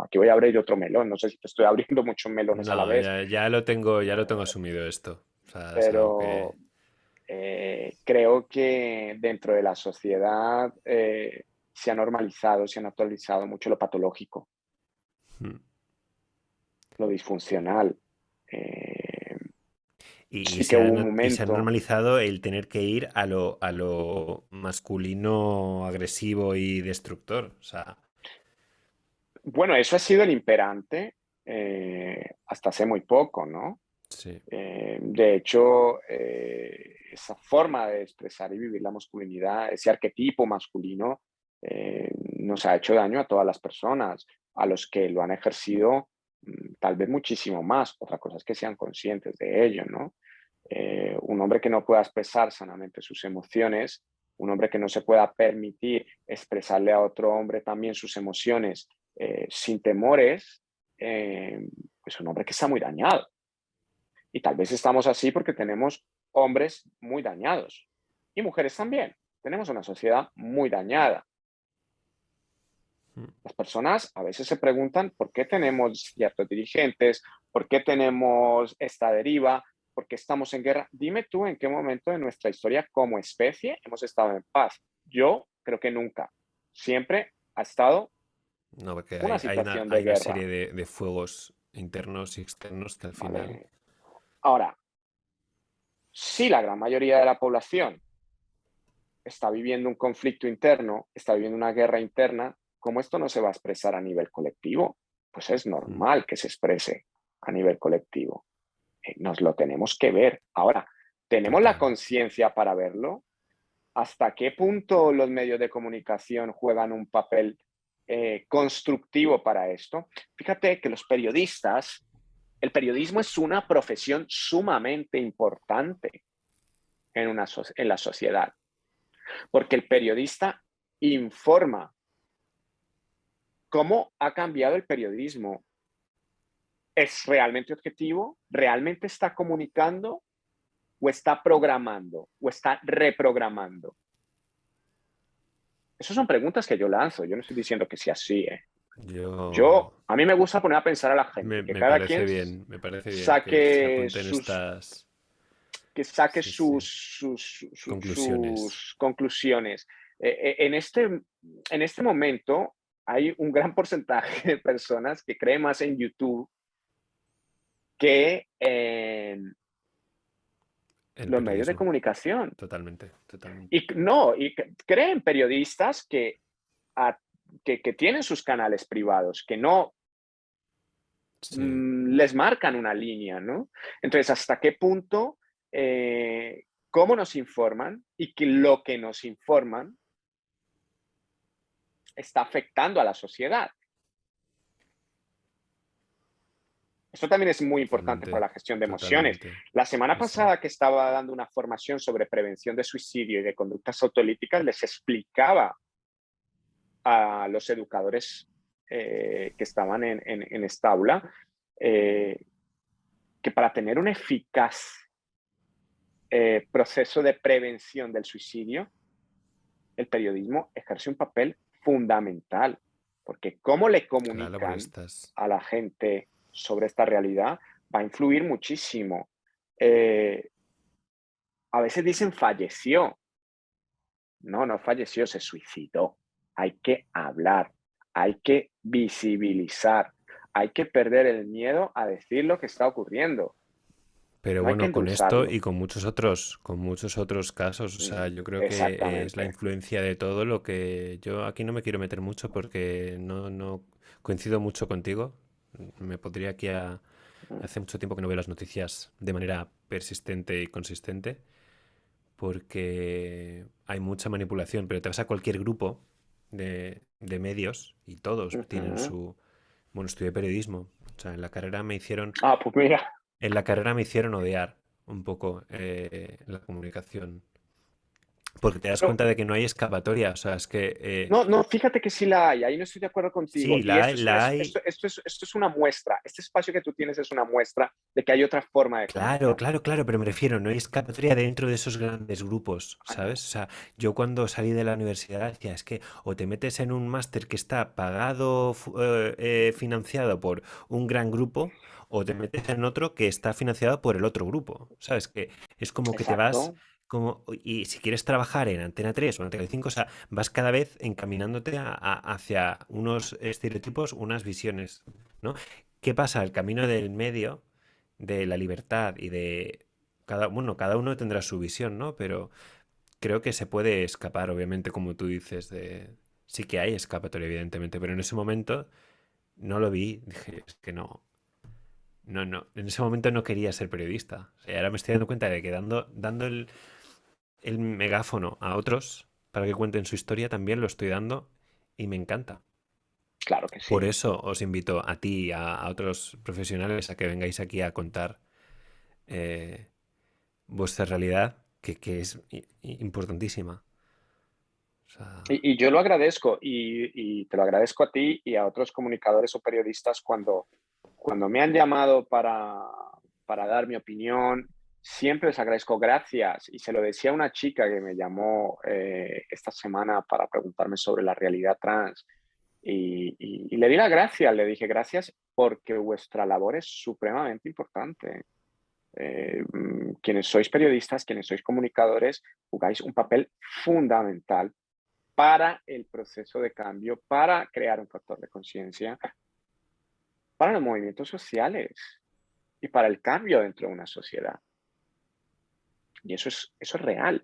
Aquí voy a abrir otro melón, no sé si te estoy abriendo muchos melones a la No, vez, ya lo tengo asumido esto. O sea, es algo pero que... creo que dentro de la sociedad se ha normalizado, se ha naturalizado mucho lo patológico, mm. lo disfuncional. Eh, Y sí que hubo un se ha momento. normalizado el tener que ir a lo masculino, agresivo y destructor. O sea, Bueno, eso ha sido el imperante hasta hace muy poco, ¿no? sí. De hecho, esa forma de expresar y vivir la masculinidad, ese arquetipo masculino, nos ha hecho daño a todas las personas, a los que lo han ejercido tal vez muchísimo más. Otra cosa es que sean conscientes de ello, ¿no? Un hombre que no pueda expresar sanamente sus emociones, un hombre que no se pueda permitir expresarle a otro hombre también sus emociones sin temores, pues un hombre que está muy dañado. Y tal vez estamos así porque tenemos hombres muy dañados y mujeres también. Tenemos una sociedad muy dañada. Mm. Las personas a veces se preguntan por qué tenemos ciertos dirigentes, por qué tenemos esta deriva, por qué estamos en guerra. Dime tú en qué momento de nuestra historia como especie hemos estado en paz. Yo creo que nunca. Siempre ha estado No, porque una situación de hay una guerra, serie de fuegos internos y externos que al final... ¿vale? Ahora, si la gran mayoría de la población está viviendo un conflicto interno, está viviendo una guerra interna, ¿cómo esto no se va a expresar a nivel colectivo? Pues es Mm. normal que se exprese a nivel colectivo. Nos lo tenemos que ver. Ahora, ¿tenemos la Total. conciencia para verlo? ¿Hasta qué punto los medios de comunicación juegan un papel constructivo para esto? Fíjate que los periodistas, el periodismo es una profesión sumamente importante en la sociedad, porque el periodista informa. ¿Cómo ha cambiado el periodismo? ¿Es realmente objetivo? ¿Realmente está comunicando? ¿O está programando? ¿O está reprogramando? Esas son preguntas que yo lanzo. Yo no estoy diciendo que sea así. Yo... A mí me gusta poner a pensar a la gente, que cada quien Me parece bien que se saque apunten sus, estas... que saque Sí, sí. Conclusiones. sus conclusiones. En este momento hay un gran porcentaje de personas que creen más en YouTube que en El los medios de periodismo. comunicación. Totalmente, totalmente. Y no, y creen periodistas que que tienen sus canales privados, que no Sí, les marcan una línea, ¿no? Entonces, ¿hasta qué punto, cómo nos informan y que lo que nos informan está afectando a la sociedad? Esto también es muy importante para totalmente, la gestión de emociones. totalmente. La semana Sí, sí. pasada que estaba dando una formación sobre prevención de suicidio y de conductas autolíticas, les explicaba a los educadores que estaban en esta aula eh, que para tener un eficaz proceso de prevención del suicidio, el periodismo ejerce un papel fundamental, porque cómo le Claro, porque comunican estás. a la gente sobre esta realidad va a influir muchísimo. Eh, a veces dicen falleció. No, no falleció, se suicidó. Hay que hablar, hay que visibilizar, hay que perder el miedo a decir lo que está ocurriendo. Pero No hay que bueno, con esto endulzarlo. y con muchos otros casos, o sea, yo creo que es la Exactamente. influencia de todo lo que yo aquí no me quiero meter mucho porque no coincido mucho contigo. Me podría aquí a, Mm, hace mucho tiempo que no veo las noticias de manera persistente y consistente porque hay mucha manipulación, pero te vas a cualquier grupo de medios y todos tienen ujú. su... Bueno, estudié periodismo, o sea, Ah, pues mira, en la carrera me hicieron odiar un poco la comunicación, porque te das pero cuenta de que no hay escapatoria, o sea, es que no, no, fíjate que sí la hay, ahí no estoy de acuerdo contigo. sí, Y esto es, la hay, esto es una muestra, este espacio que tú tienes es una muestra de que hay otra forma de claro, comunicar. claro, claro, pero me refiero, no hay escapatoria dentro de esos grandes grupos, Ah, ¿sabes? no, O sea, yo cuando salí de la universidad decía, es que o te metes en un máster que está pagado, financiado por un gran grupo, o te metes en otro que está financiado por el otro grupo, ¿sabes? Que es como que te vas, exacto, como, y si quieres trabajar en Antena 3 o Antena 5, o sea, vas cada vez encaminándote hacia unos estereotipos, unas visiones, ¿no? ¿Qué pasa? El camino del medio de la libertad y de bueno, cada uno tendrá su visión, ¿no? Pero creo que se puede escapar, obviamente, como tú dices, de sí que hay escapatoria, evidentemente, pero en ese momento no lo vi, dije, es que no, en ese momento no quería ser periodista. O sea, ahora me estoy dando cuenta de que dando el megáfono a otros para que cuenten su historia también lo estoy dando y me encanta. claro que Por sí. eso os invito a ti y a otros profesionales a que vengáis aquí a contar eh, vuestra realidad, que es importantísima. O sea, Y yo lo agradezco y te lo agradezco a ti y a otros comunicadores o periodistas cuando me han llamado para dar mi opinión, siempre les agradezco gracias. Y se lo decía a una chica que me llamó esta semana para preguntarme sobre la realidad trans. Y le di la gracia, le dije gracias porque vuestra labor es supremamente importante. Quienes sois periodistas, quienes sois comunicadores, jugáis un papel fundamental para el proceso de cambio, para crear un factor de conciencia, para los movimientos sociales y para el cambio dentro de una sociedad. Y eso es real.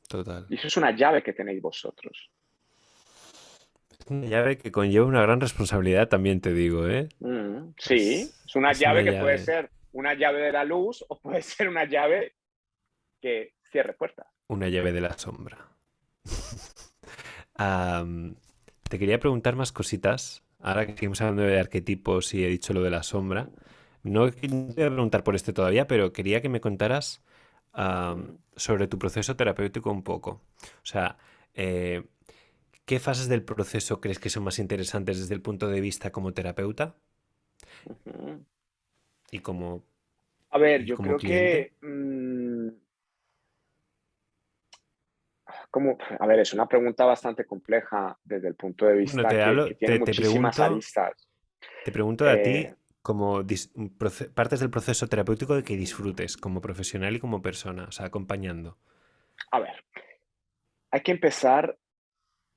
total. Y eso es una llave que tenéis vosotros. Es una llave que conlleva una gran responsabilidad, también te digo, ¿eh? Sí, es una Es una llave que puede llave, ser una llave de la luz o puede ser una llave que cierre puertas. una llave de la sombra. Am, te quería preguntar más cositas. Ahora que seguimos hablando de arquetipos y he dicho lo de la sombra. No te voy a preguntar por este todavía, pero quería que me contaras sobre tu proceso terapéutico un poco. O sea, eh, ¿qué fases del proceso crees que son más interesantes desde el punto de vista como terapeuta y como, A ver, y yo como creo cliente? que, a ver, es una pregunta bastante compleja desde el punto de Bueno, vista te que hablo, tiene muchísimas aristas. te pregunto a Eh, ti como partes del proceso terapéutico de que disfrutes como profesional y como persona, o sea, acompañando. a ver, hay que empezar,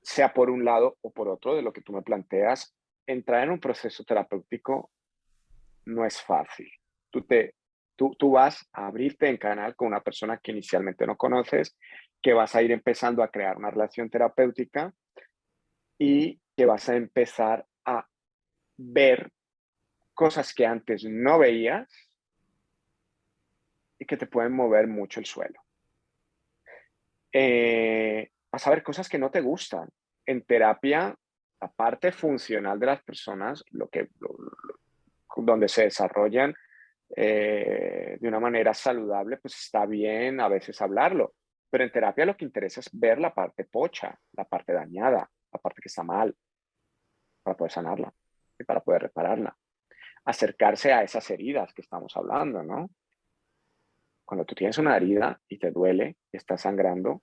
sea por un lado o por otro, de lo que tú me planteas, entrar en un proceso terapéutico no es fácil. Tú te Tú vas a abrirte en canal con una persona que inicialmente no conoces, que vas a ir empezando a crear una relación terapéutica y que vas a empezar a ver cosas que antes no veías y que te pueden mover mucho el suelo. Vas a ver cosas que no te gustan. En terapia, la parte funcional de las personas, donde se desarrollan de una manera saludable, pues está bien a veces hablarlo. Pero en terapia lo que interesa es ver la parte pocha, la parte dañada, la parte que está mal, para poder sanarla y para poder repararla. Acercarse a esas heridas que estamos hablando, ¿no? Cuando tú tienes una herida y te duele y estás sangrando,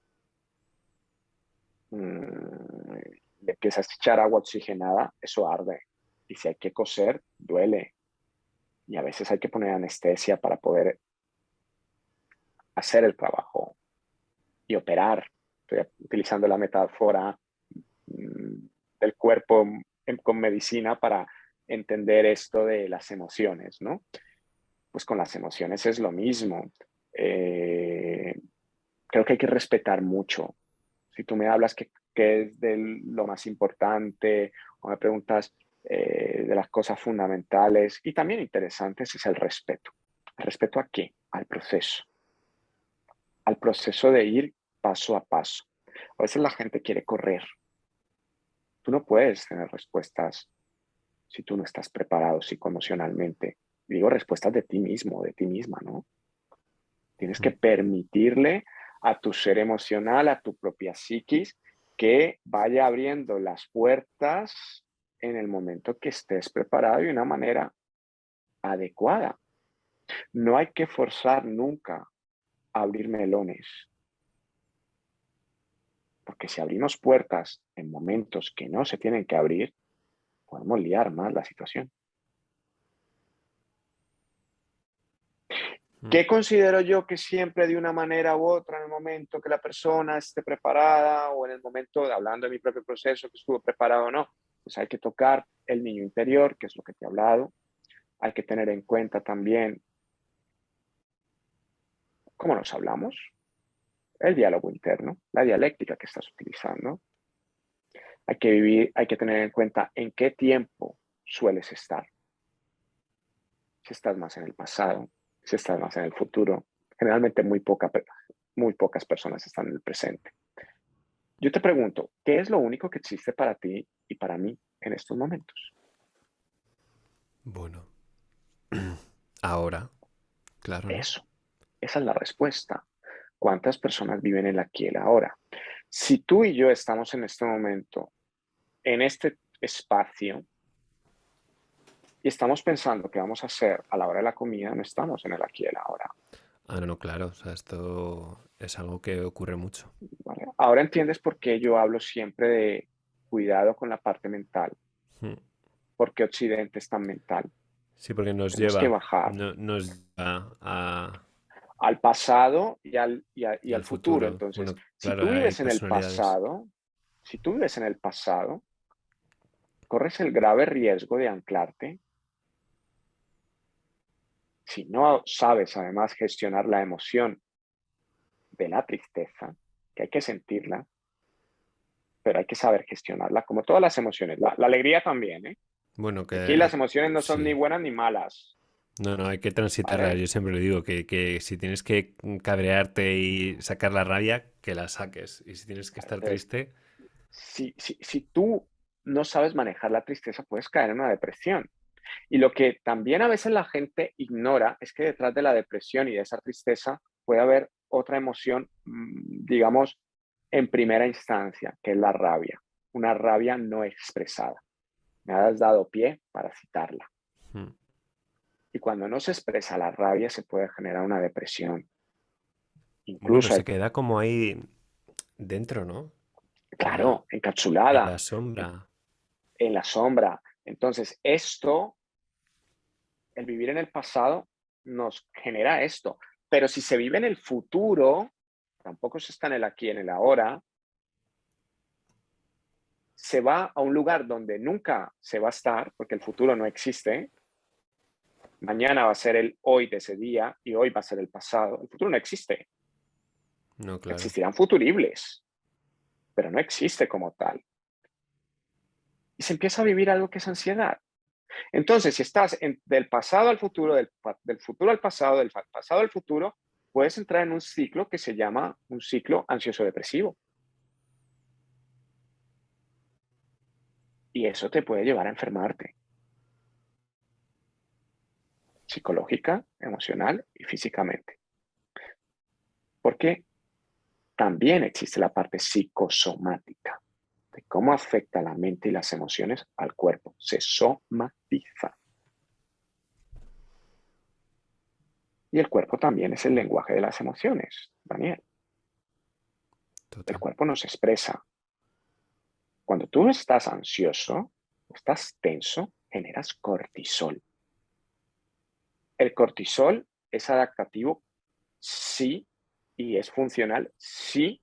le empiezas a echar agua oxigenada, eso arde. Y si hay que coser, duele. Y a veces hay que poner anestesia para poder hacer el trabajo y operar. Estoy utilizando la metáfora del cuerpo con medicina para entender esto de las emociones, ¿no? Pues con las emociones es lo mismo. Creo que hay que respetar mucho. Si tú me hablas que es de lo más importante o me preguntas de las cosas fundamentales y también interesantes, es el respeto. ¿El respeto a qué? Al proceso. Al proceso de ir paso a paso. A veces la gente quiere correr. Tú no puedes tener respuestas si tú no estás preparado psicoemocionalmente. Digo respuestas de ti mismo, de ti misma, ¿no? Tienes que permitirle a tu ser emocional, a tu propia psiquis, que vaya abriendo las puertas en el momento que estés preparado y de una manera adecuada. No hay que forzar nunca a abrir melones, porque si abrimos puertas en momentos que no se tienen que abrir, podemos liar más la situación. ¿Qué considero yo que siempre de una manera u otra, en el momento que la persona esté preparada o en el momento, hablando de mi propio proceso, que estuvo preparado o no? Pues hay que tocar el niño interior, que es lo que te he hablado. Hay que tener en cuenta también cómo nos hablamos, el diálogo interno, la dialéctica que estás utilizando. Hay que tener en cuenta en qué tiempo sueles estar. Si estás más en el pasado, si estás más en el futuro. Generalmente muy pocas personas están en el presente. Yo te pregunto, ¿qué es lo único que existe para ti y para mí en estos momentos? Bueno, ahora, claro, ¿no? Eso, esa es la respuesta. ¿Cuántas personas viven el aquí y el ahora? Si tú y yo estamos en este momento, en este espacio, y estamos pensando qué vamos a hacer a la hora de la comida, no estamos en el aquí y el ahora. Ah, no, no, claro. O sea, esto es algo que ocurre mucho. ¿Vale? Ahora entiendes por qué yo hablo siempre de cuidado con la parte mental, Mm. porque Occidente es tan mental. Sí, porque nos Tenemos que lleva, bajar nos lleva al pasado y al al futuro. futuro. Entonces, Bueno, claro, hay personalidades. si tú vives en el pasado, corres el grave riesgo de anclarte. Si no sabes además gestionar la emoción de la tristeza, que hay que sentirla, pero hay que saber gestionarla, como todas las emociones. La alegría también, ¿eh? Bueno, Aquí que las emociones no son ni sí. buenas ni malas, No, no, hay que transitarla. ¿vale? Yo siempre lo digo, que si tienes que cabrearte y sacar la rabia, que la saques. Y si tienes que estar Entonces, triste, si tú no sabes manejar la tristeza, puedes caer en una depresión. Y lo que también a veces la gente ignora es que detrás de la depresión y de esa tristeza puede haber otra emoción, digamos, en primera instancia, que es la rabia, una rabia no expresada. Me has dado pie para citarla. mm, Y cuando no se expresa la rabia se puede generar una depresión. bueno, Incluso se hay, queda como ahí dentro, ¿no? claro, En encapsulada la sombra. en la sombra. Entonces, el vivir en el pasado nos genera esto. Pero si se vive en el futuro, tampoco se está en el aquí y en el ahora, se va a un lugar donde nunca se va a estar, porque el futuro no existe, Mañana va a ser el hoy de ese día y hoy va a ser el pasado. El futuro no existe. No, claro. Existirán futuribles, pero no existe como tal. Y se empieza a vivir algo que es ansiedad. Entonces, si estás del pasado al futuro, del futuro al pasado, del pasado al futuro, puedes entrar en un ciclo que se llama un ciclo ansioso-depresivo. Y eso te puede llevar a enfermarte psicológica, emocional y físicamente. Porque también existe la parte psicosomática, de cómo afecta la mente y las emociones al cuerpo. Se somatiza. Y el cuerpo también es el lenguaje de las emociones, Daniel. El Total. cuerpo nos expresa. Cuando tú estás ansioso, estás tenso, generas cortisol. El cortisol es adaptativo, sí, y es funcional, sí,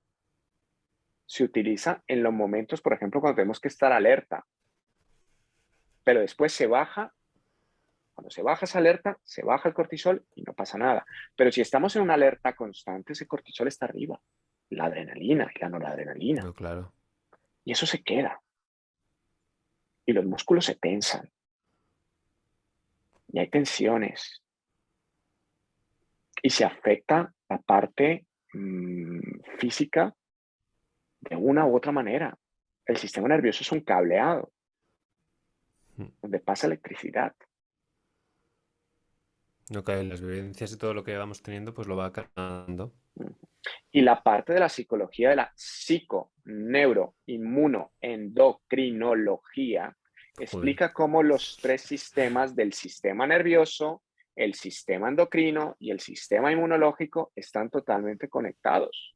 se utiliza en los momentos, por ejemplo, cuando tenemos que estar alerta, pero después se baja. Cuando se baja esa alerta, se baja el cortisol y no pasa nada. Pero si estamos en una alerta constante, ese cortisol está arriba, la adrenalina y la noradrenalina, No, claro. y eso se queda, y los músculos se tensan, y hay tensiones, y se afecta la parte física de una u otra manera. El sistema nervioso es un cableado Mm. donde pasa electricidad. No cae en las vivencias y todo lo que vamos teniendo, pues lo va cargando. Y la parte de la psicología de la psico-neuro-inmuno-endocrinología Joder. explica cómo los tres sistemas del sistema nervioso, el sistema endocrino y el sistema inmunológico están totalmente conectados.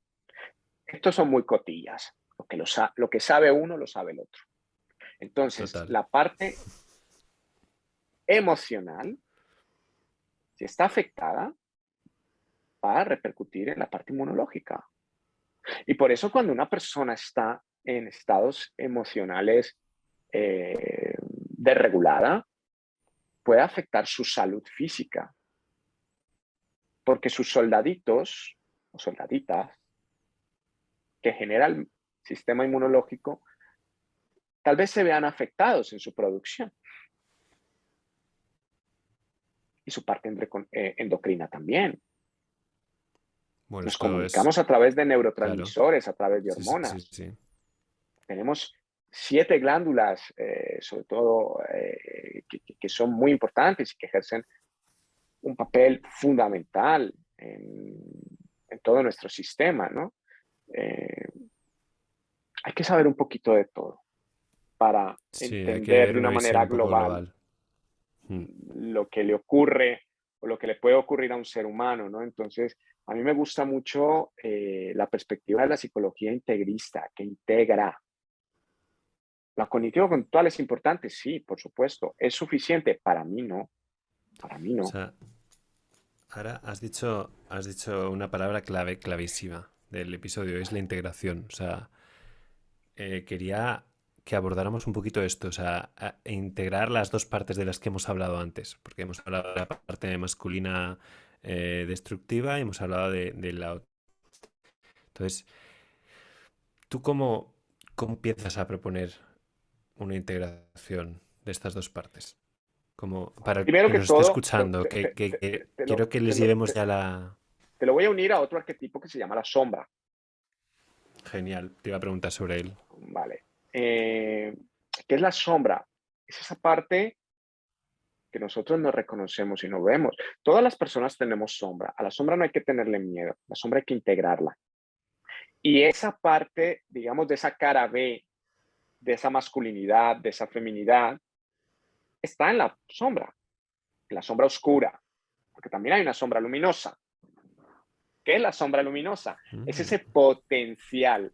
Estos son muy cotillas. Lo que sabe uno lo sabe el otro. Entonces, Total. la parte emocional, si está afectada, va a repercutir en la parte inmunológica. Y por eso cuando una persona está en estados emocionales desregulada, puede afectar su salud física, porque sus soldaditos o soldaditas que genera el sistema inmunológico tal vez se vean afectados en su producción y su parte endocrina también. Bueno, Nos esto es, comunicamos a través de claro. neurotransmisores, a través de Sí, sí, sí, hormonas. sí. Tenemos 7 glándulas, sobre todo, que son muy importantes y que ejercen un papel fundamental en todo nuestro sistema, ¿no? Eh, hay que saber un poquito de todo para Sí, hay que entender ver de una una visión manera un poco global global. Mm. lo que le ocurre o lo que le puede ocurrir a un ser humano, ¿no? Entonces, a mí me gusta mucho la perspectiva de la psicología integrista, que integra. La cognitivo-conductual es importante, sí, por supuesto. ¿Es suficiente? Para mí no. Para mí O no. sea, ahora has dicho una palabra clave, clavísima del episodio, es la integración. O sea, quería que abordáramos un poquito esto, o sea, integrar las dos partes de las que hemos hablado antes, porque hemos hablado de la parte masculina destructiva y hemos hablado de la otra. Entonces, ¿tú cómo empiezas a proponer una integración de estas dos partes? Como para el Primero que que nos esté todo, escuchando, que te lo, quiero que les llevemos ya la... te lo voy a unir a otro arquetipo que se llama la sombra. Genial, te iba a preguntar sobre él. Vale. ¿Qué es la sombra? Es esa parte que nosotros no reconocemos y no vemos. Todas las personas tenemos sombra. A la sombra no hay que tenerle miedo. La sombra hay que integrarla. Y esa parte, digamos, de esa cara B, de esa masculinidad, de esa feminidad, está en la sombra oscura, porque también hay una sombra luminosa. ¿Qué es la sombra luminosa? Es Mm. ese potencial,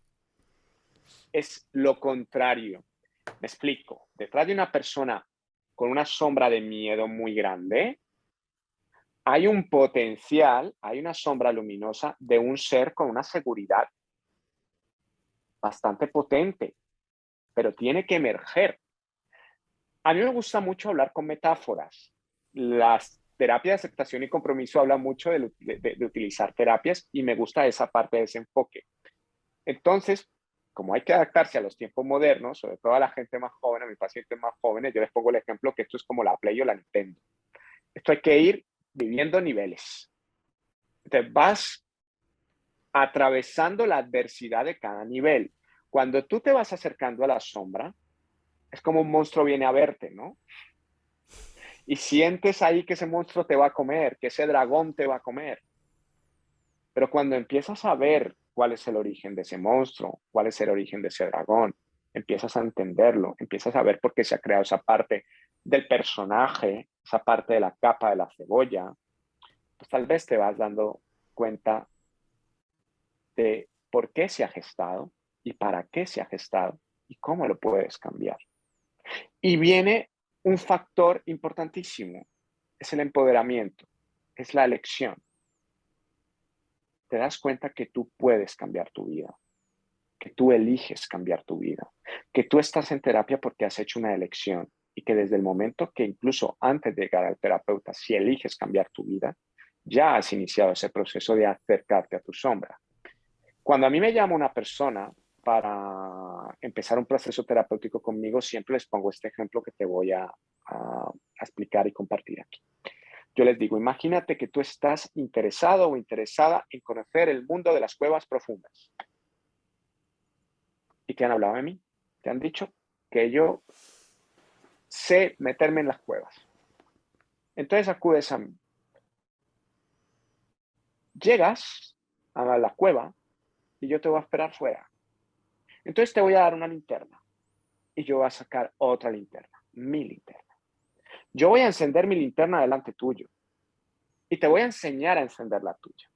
es lo contrario. Me explico. Detrás de una persona con una sombra de miedo muy grande, hay un potencial, hay una sombra luminosa de un ser con una seguridad bastante potente, pero tiene que emerger. A mí me gusta mucho hablar con metáforas. terapia de aceptación y compromiso habla mucho de utilizar terapias y me gusta esa parte de ese enfoque. Entonces, como hay que adaptarse a los tiempos modernos, sobre todo a la gente más joven, a mis pacientes más jóvenes, yo les pongo el ejemplo que esto es como la Play o la Nintendo. Esto hay que ir viviendo niveles. Entonces, vas atravesando la adversidad de cada nivel. Cuando tú te vas acercando a la sombra, es como un monstruo viene a verte, ¿no? Y sientes ahí que ese monstruo te va a comer, que ese dragón te va a comer. Pero cuando empiezas a ver cuál es el origen de ese monstruo, cuál es el origen de ese dragón, empiezas a entenderlo, empiezas a ver por qué se ha creado esa parte del personaje, esa parte de la capa de la cebolla, pues tal vez te vas dando cuenta de por qué se ha gestado y para qué se ha gestado y cómo lo puedes cambiar. Y viene un factor importantísimo, es el empoderamiento, es la elección. Te das cuenta que tú puedes cambiar tu vida, que tú eliges cambiar tu vida, que tú estás en terapia porque has hecho una elección y que desde el momento que incluso antes de llegar al terapeuta, si eliges cambiar tu vida, ya has iniciado ese proceso de acercarte a tu sombra. Cuando a mí me llama una persona para empezar un proceso terapéutico conmigo, siempre les pongo este ejemplo que te voy a explicar y compartir aquí. Yo les digo, imagínate que tú estás interesado o interesada en conocer el mundo de las cuevas profundas. ¿Y te han hablado de mí? Te han dicho que yo sé meterme en las cuevas. Entonces acudes a mí. Llegas a la cueva y yo te voy a esperar fuera. Entonces te voy a dar una linterna y yo voy a sacar otra linterna, mi linterna. Yo voy a encender mi linterna delante tuyo y te voy a enseñar a encender la tuya.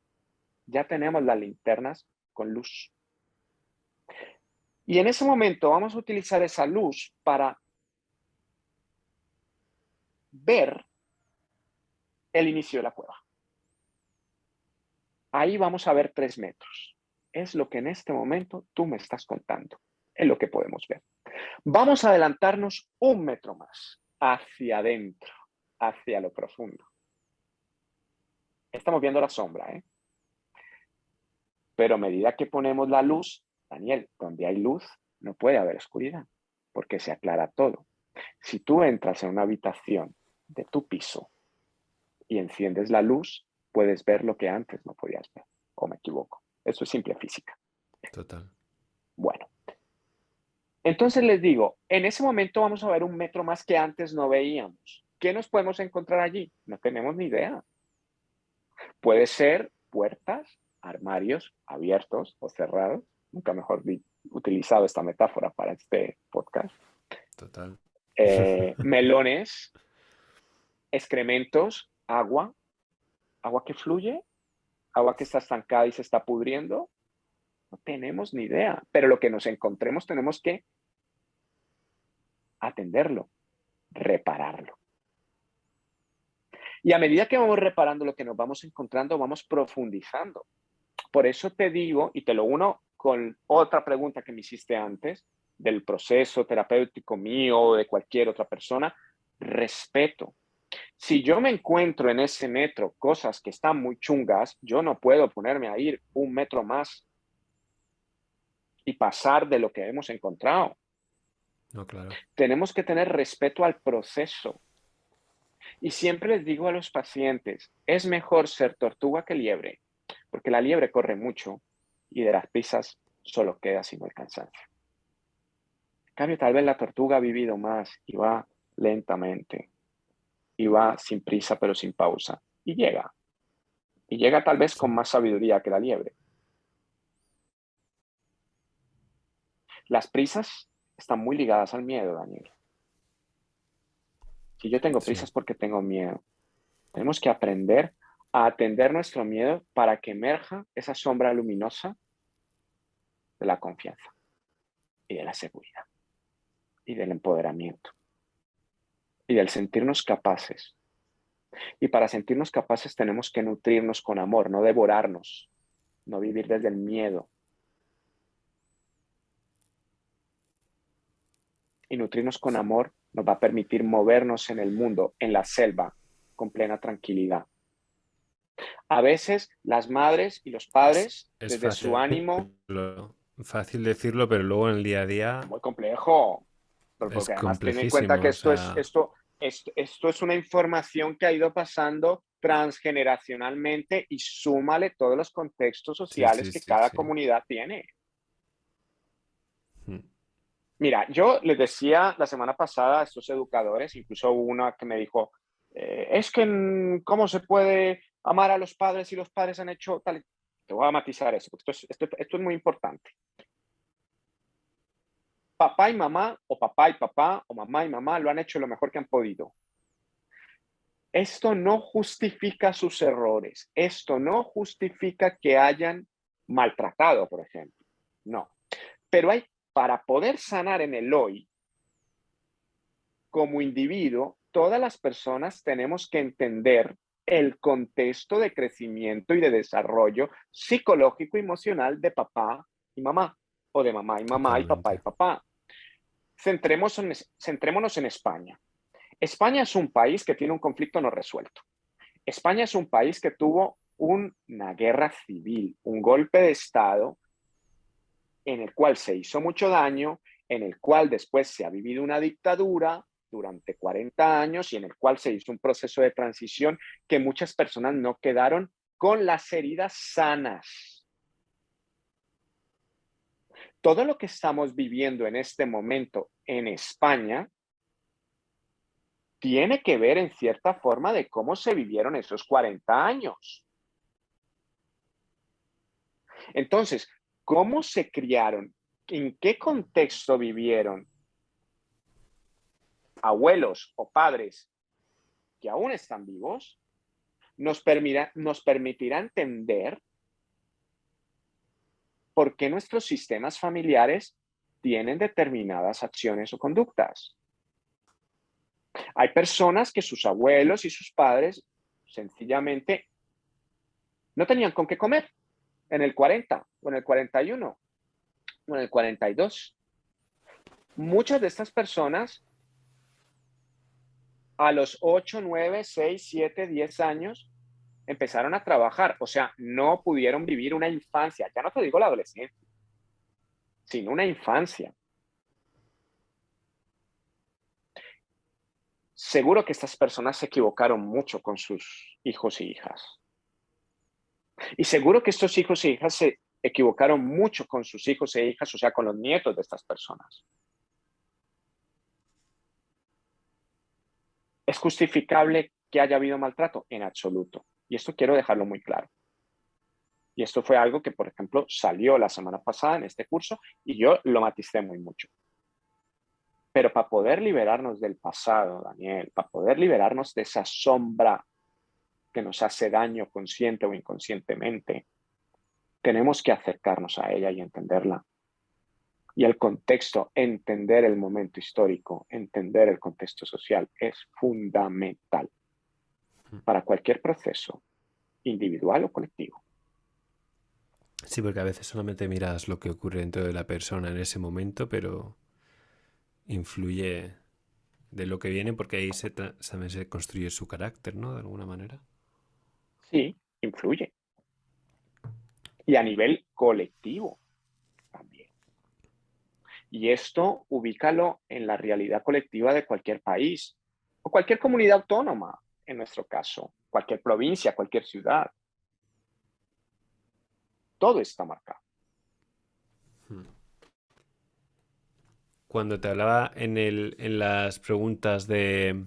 Ya tenemos las linternas con luz. Y en ese momento vamos a utilizar esa luz para ver el inicio de la cueva. Ahí vamos a ver 3 metros. Es lo que en este momento tú me estás contando. Es lo que podemos ver. Vamos a adelantarnos 1 metro más hacia adentro, hacia lo profundo. Estamos viendo la sombra, ¿eh? Pero a medida que ponemos la luz, Daniel, donde hay luz, no puede haber oscuridad, porque se aclara todo. Si tú entras en una habitación de tu piso y enciendes la luz, puedes ver lo que antes no podías ver. ¿O me equivoco? Eso es simple física. Total. Bueno, entonces les digo, en ese momento vamos a ver 1 metro más que antes no veíamos. ¿Qué nos podemos encontrar allí? No tenemos ni idea. Puede ser puertas, armarios abiertos o cerrados. Nunca mejor utilizado esta metáfora para este podcast. Total. Melones, excrementos, agua, agua que fluye, agua que está estancada y se está pudriendo. No tenemos ni idea, pero lo que nos encontremos tenemos que atenderlo, repararlo. Y a medida que vamos reparando lo que nos vamos encontrando, vamos profundizando. Por eso te digo, y te lo uno con otra pregunta que me hiciste antes, del proceso terapéutico mío o de cualquier otra persona, respeto. Si yo me encuentro en ese metro cosas que están muy chungas, yo no puedo ponerme a ir 1 metro más y pasar de lo que hemos encontrado. No, claro. Tenemos que tener respeto al proceso. Y siempre les digo a los pacientes, es mejor ser tortuga que liebre, porque la liebre corre mucho y de las prisas solo queda sino el cansancio. En cambio, tal vez la tortuga ha vivido más y va lentamente, y va sin prisa pero sin pausa, y llega tal vez Sí. con más sabiduría que la liebre. Las prisas están muy ligadas al miedo, Daniel. Si yo tengo Sí. prisas porque tengo miedo, tenemos que aprender a atender nuestro miedo para que emerja esa sombra luminosa de la confianza y de la seguridad y del empoderamiento y del sentirnos capaces. Y para sentirnos capaces tenemos que nutrirnos con amor, no devorarnos, no vivir desde el miedo. Y nutrirnos con amor nos va a permitir movernos en el mundo, en la selva, con plena tranquilidad. A veces las madres y los Es, padres, es desde su ánimo, fácil decirlo, pero luego en el día a es día muy complejo, es porque además ten en cuenta complejísimo. que O sea, esto es una información que ha ido pasando transgeneracionalmente y súmale todos los contextos sí, sociales sí, que sí, cada sí. comunidad tiene. Mm. Mira, yo les decía la semana pasada a estos educadores, incluso hubo una que me dijo, es que ¿cómo se puede amar a los padres si los padres han hecho tal? Te voy a matizar eso, porque esto es muy importante. Papá y mamá, o papá y papá, o mamá y mamá lo han hecho lo mejor que han podido. Esto no justifica sus errores. Esto no justifica que hayan maltratado, por ejemplo. No. Pero para poder sanar en el hoy, como individuo, todas las personas tenemos que entender el contexto de crecimiento y de desarrollo psicológico y emocional de papá y mamá, o de mamá y mamá y papá y Totalmente. papá. Centrémonos en España. España es un país que tiene un conflicto no resuelto. España es un país que tuvo una guerra civil, un golpe de Estado en el cual se hizo mucho daño, en el cual después se ha vivido una dictadura durante 40 años y en el cual se hizo un proceso de transición que muchas personas no quedaron con las heridas sanas. Todo lo que estamos viviendo en este momento en España tiene que ver en cierta forma de cómo se vivieron esos 40 años. Entonces, ¿cómo se criaron? ¿En qué contexto vivieron abuelos o padres que aún están vivos? Nos permitirá entender por qué nuestros sistemas familiares tienen determinadas acciones o conductas. Hay personas que sus abuelos y sus padres sencillamente no tenían con qué comer en el 40 o en el 41 o en el 42. Muchas de estas personas a los 8, 9, 6, 7, 10 años empezaron a trabajar, o sea, no pudieron vivir una infancia, ya no te digo la adolescencia, sino una infancia. Seguro que estas personas se equivocaron mucho con sus hijos y hijas. Y seguro que estos hijos e hijas se equivocaron mucho con sus hijos e hijas, o sea, con los nietos de estas personas. ¿Es justificable que haya habido maltrato? En absoluto. Y esto quiero dejarlo muy claro. Y esto fue algo que, por ejemplo, salió la semana pasada en este curso y yo lo maticé muy mucho. Pero para poder liberarnos del pasado, Daniel, para poder liberarnos de esa sombra que nos hace daño consciente o inconscientemente, tenemos que acercarnos a ella y entenderla. Y el contexto, entender el momento histórico, entender el contexto social es fundamental para cualquier proceso, individual o colectivo. Sí, porque a veces solamente miras lo que ocurre dentro de la persona en ese momento, pero influye de lo que viene porque ahí también se construye su carácter, ¿no? De alguna manera. Sí, influye. Y a nivel colectivo también. Y esto ubícalo en la realidad colectiva de cualquier país o cualquier comunidad autónoma, en nuestro caso, cualquier provincia, cualquier ciudad. Todo está marcado. Cuando te hablaba en las preguntas de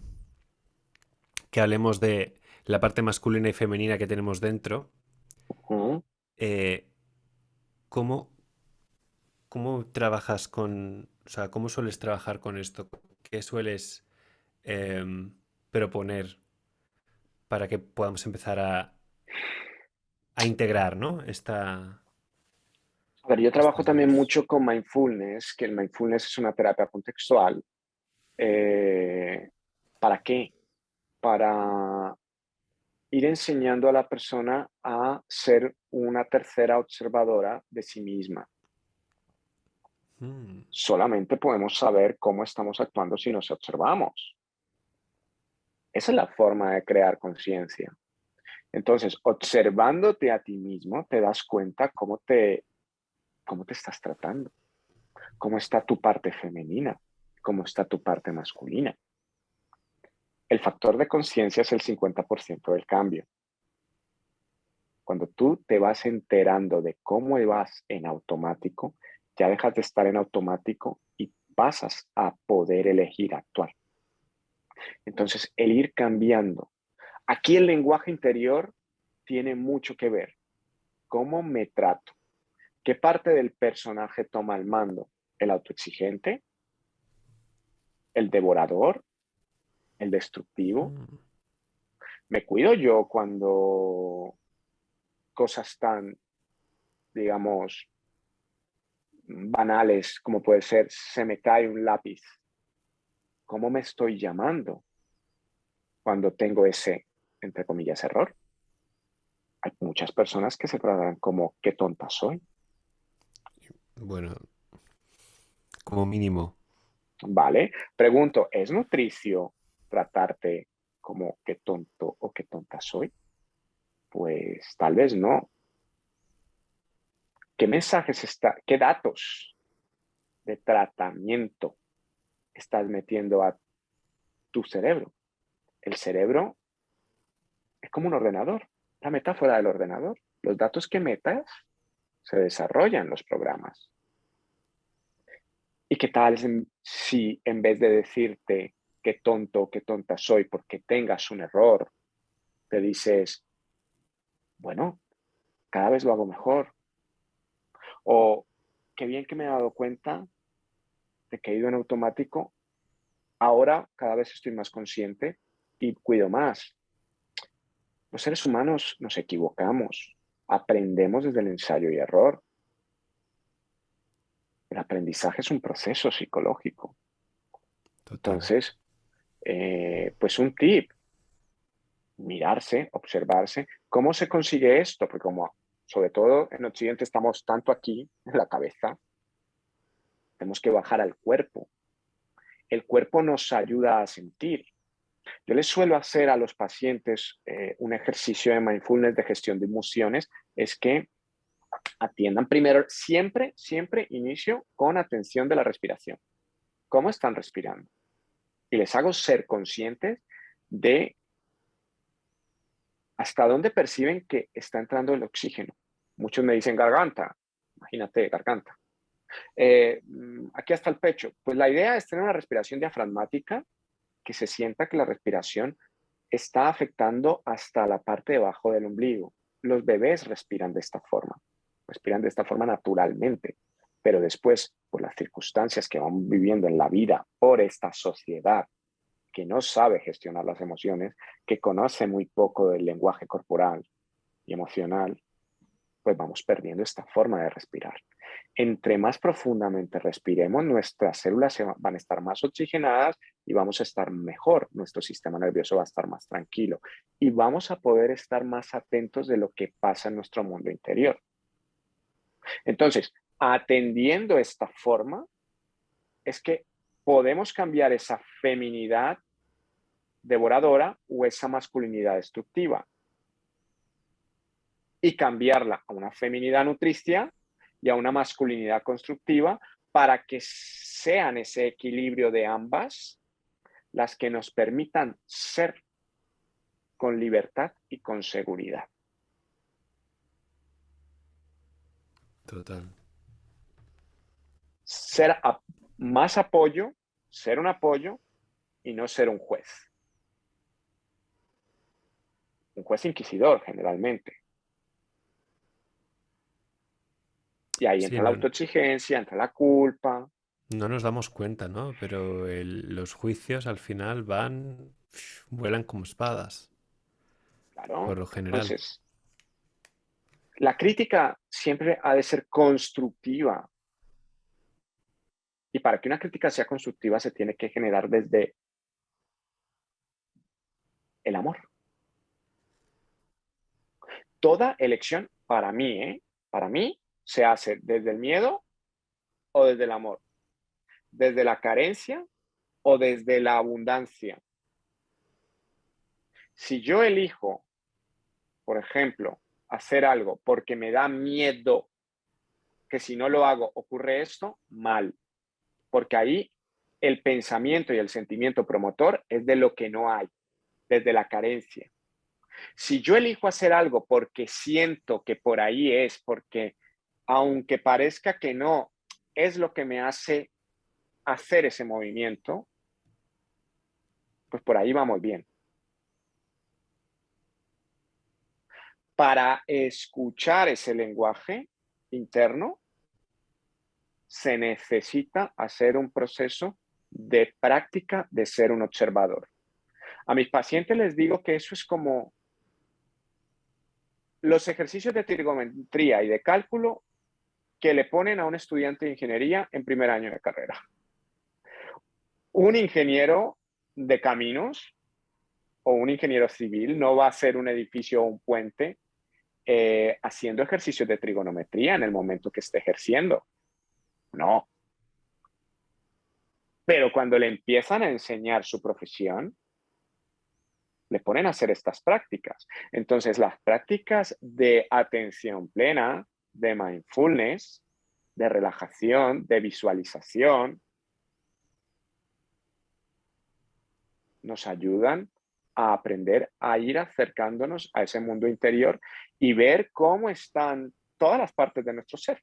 que hablemos de la parte masculina y femenina que tenemos dentro, Uh-huh. eh, ¿cómo, cómo trabajas o sea, cómo sueles trabajar con esto? ¿Qué sueles proponer para que podamos empezar a integrar, ¿no? A ver, yo trabajo Estas también dos. mucho con mindfulness, que el mindfulness es una terapia contextual. Eh, ¿Para qué? Para ir enseñando a la persona a ser una tercera observadora de sí misma. Mm, Solamente podemos saber cómo estamos actuando si nos observamos. Esa es la forma de crear conciencia. Entonces, observándote a ti mismo, te das cuenta cómo te estás tratando, cómo está tu parte femenina, cómo está tu parte masculina. El factor de conciencia es el 50% del cambio. Cuando tú te vas enterando de cómo vas en automático, ya dejas de estar en automático y pasas a poder elegir actuar. Entonces, el ir cambiando. Aquí el lenguaje interior tiene mucho que ver. ¿Cómo me trato? ¿Qué parte del personaje toma el mando? ¿El autoexigente? ¿El devorador? ¿El destructivo? Mm. ¿Me cuido yo cuando cosas tan, digamos, banales como puede ser, se me cae un lápiz? ¿Cómo me estoy llamando cuando tengo ese, entre comillas, error? Hay muchas personas que se tratan como, qué tonta soy. Bueno, como mínimo. ¿Vale? Pregunto, ¿es nutricio tratarte como qué tonto o qué tonta soy? Pues tal vez no. ¿Qué mensajes qué datos de tratamiento estás metiendo a tu cerebro? El cerebro es como un ordenador, la metáfora del ordenador. Los datos que metas se desarrollan los programas. ¿Y qué tal si en vez de decirte qué tonto o qué tonta soy porque tengas un error, te dices, bueno, cada vez lo hago mejor? O qué bien que me he dado cuenta de que he ido en automático. Ahora cada vez estoy más consciente y cuido más. Los seres humanos nos equivocamos, aprendemos desde el ensayo y error. El aprendizaje es un proceso psicológico. Total. Entonces, pues un tip, mirarse, observarse. ¿Cómo se consigue esto? Porque como sobre todo en Occidente estamos tanto aquí en la cabeza, tenemos que bajar al cuerpo. El cuerpo nos ayuda a sentir. Yo les suelo hacer a los pacientes un ejercicio de mindfulness de gestión de emociones, es que atiendan primero, siempre inicio con atención de la respiración. ¿Cómo están respirando? Y les hago ser conscientes de hasta dónde perciben que está entrando el oxígeno. Muchos me dicen garganta, imagínate, garganta. Aquí hasta el pecho. Pues la idea es tener una respiración diafragmática, que se sienta que la respiración está afectando hasta la parte de abajo del ombligo. Los bebés respiran de esta forma naturalmente, pero después, por las circunstancias que van viviendo en la vida, por esta sociedad que no sabe gestionar las emociones, que conoce muy poco del lenguaje corporal y emocional, pues vamos perdiendo esta forma de respirar. Entre más profundamente respiremos, nuestras células van a estar más oxigenadas y vamos a estar mejor. Nuestro sistema nervioso va a estar más tranquilo y vamos a poder estar más atentos de lo que pasa en nuestro mundo interior. Entonces, atendiendo esta forma, es que podemos cambiar esa feminidad devoradora o esa masculinidad destructiva y cambiarla a una feminidad nutricia y a una masculinidad constructiva para que sean ese equilibrio de ambas las que nos permitan ser con libertad y con seguridad. Total. Ser más apoyo, ser un apoyo y no ser un juez. Un juez inquisidor generalmente. Y ahí Sí, entra la no, autoexigencia, entra la culpa. no nos damos cuenta, ¿no? Pero los juicios al final vuelan como espadas, por Claro. lo general. Entonces, la crítica siempre ha de ser constructiva. Y para que una crítica sea constructiva se tiene que generar desde el amor. Toda elección para mí se hace desde el miedo o desde el amor, desde la carencia o desde la abundancia. Si yo elijo, por ejemplo, hacer algo porque me da miedo que si no lo hago ocurre esto, mal, porque ahí el pensamiento y el sentimiento promotor es de lo que no hay, desde la carencia. Si yo elijo hacer algo porque siento que por ahí es, porque aunque parezca que no, es lo que me hace hacer ese movimiento, pues por ahí vamos bien. Para escuchar ese lenguaje interno, se necesita hacer un proceso de práctica de ser un observador. A mis pacientes les digo que eso es como los ejercicios de trigonometría y de cálculo que le ponen a un estudiante de ingeniería en primer año de carrera. Un ingeniero de caminos o un ingeniero civil no va a hacer un edificio o un puente haciendo ejercicios de trigonometría en el momento que esté ejerciendo. No. Pero cuando le empiezan a enseñar su profesión, le ponen a hacer estas prácticas. Entonces, las prácticas de atención plena, de mindfulness, de relajación, de visualización, nos ayudan a aprender a ir acercándonos a ese mundo interior y ver cómo están todas las partes de nuestro ser.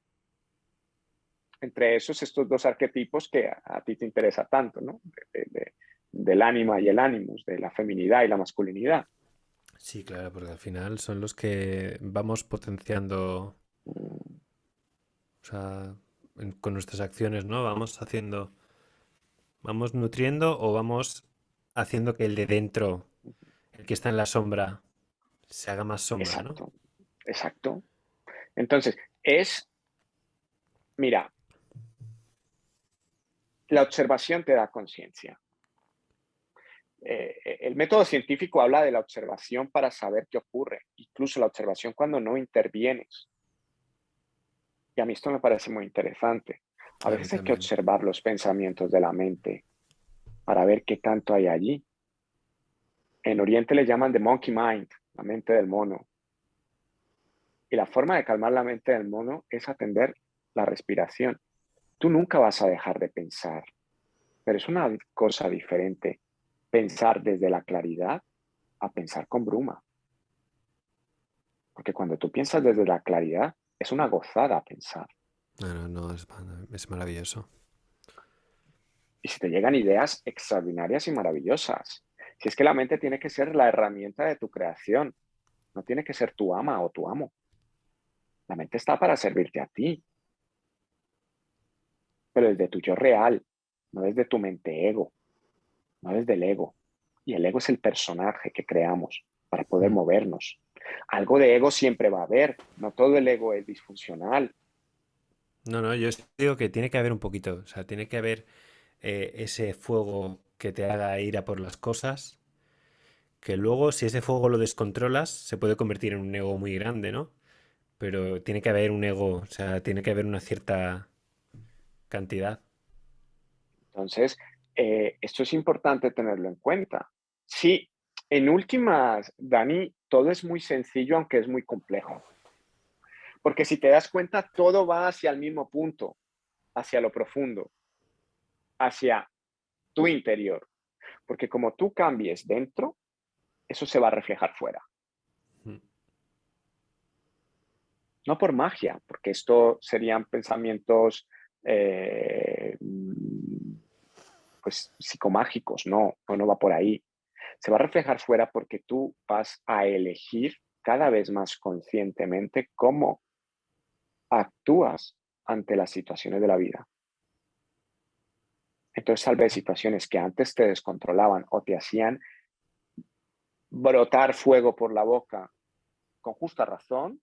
Entre esos, estos dos arquetipos que a ti te interesa tanto, ¿no? Del ánima y el ánimus, de la feminidad y la masculinidad. Sí, claro, porque al final son los que vamos potenciando, o sea, con nuestras acciones, ¿no? Vamos haciendo, vamos nutriendo o vamos haciendo que el de dentro, el que está en la sombra, se haga más sombra, ¿no? Exacto, exacto. Entonces, mira, la observación te da conciencia. El método científico habla de la observación para saber qué ocurre, incluso la observación cuando no intervienes. Y a mí esto me parece muy interesante. A A mí veces hay que también. observar los pensamientos de la mente para ver qué tanto hay allí. En Oriente le llaman the monkey mind, la mente del mono. Y la forma de calmar la mente del mono es atender la respiración. Tú nunca vas a dejar de pensar, pero es una cosa diferente pensar desde la claridad a pensar con bruma. Porque cuando tú piensas desde la claridad, es una gozada pensar. No, no, no, es maravilloso. Y si te llegan ideas extraordinarias y maravillosas. Si es que la mente tiene que ser la herramienta de tu creación, no tiene que ser tu ama o tu amo. La mente está para servirte a ti, pero desde tu yo real, no desde tu mente ego, no desde el ego. Y el ego es el personaje que creamos para poder Mm. movernos. Algo de ego siempre va a haber, no todo el ego es disfuncional. No, no, yo digo que tiene que haber un poquito, o sea, tiene que haber ese fuego que te haga ir a por las cosas, que luego si ese fuego lo descontrolas se puede convertir en un ego muy grande, ¿no? Pero tiene que haber un ego, o sea, tiene que haber una cierta cantidad. Entonces, esto es importante tenerlo en cuenta. Sí, en últimas, Dani, todo es muy sencillo, aunque es muy complejo. Porque si te das cuenta, todo va hacia el mismo punto, hacia lo profundo, hacia tu interior. Porque como tú cambies dentro, eso se va a reflejar fuera. Mm. No por magia, porque esto serían pensamientos pues psicomágicos, no va por ahí. Se va a reflejar fuera porque tú vas a elegir cada vez más conscientemente cómo actúas ante las situaciones de la vida. Entonces, tal vez situaciones que antes te descontrolaban o te hacían brotar fuego por la boca con justa razón,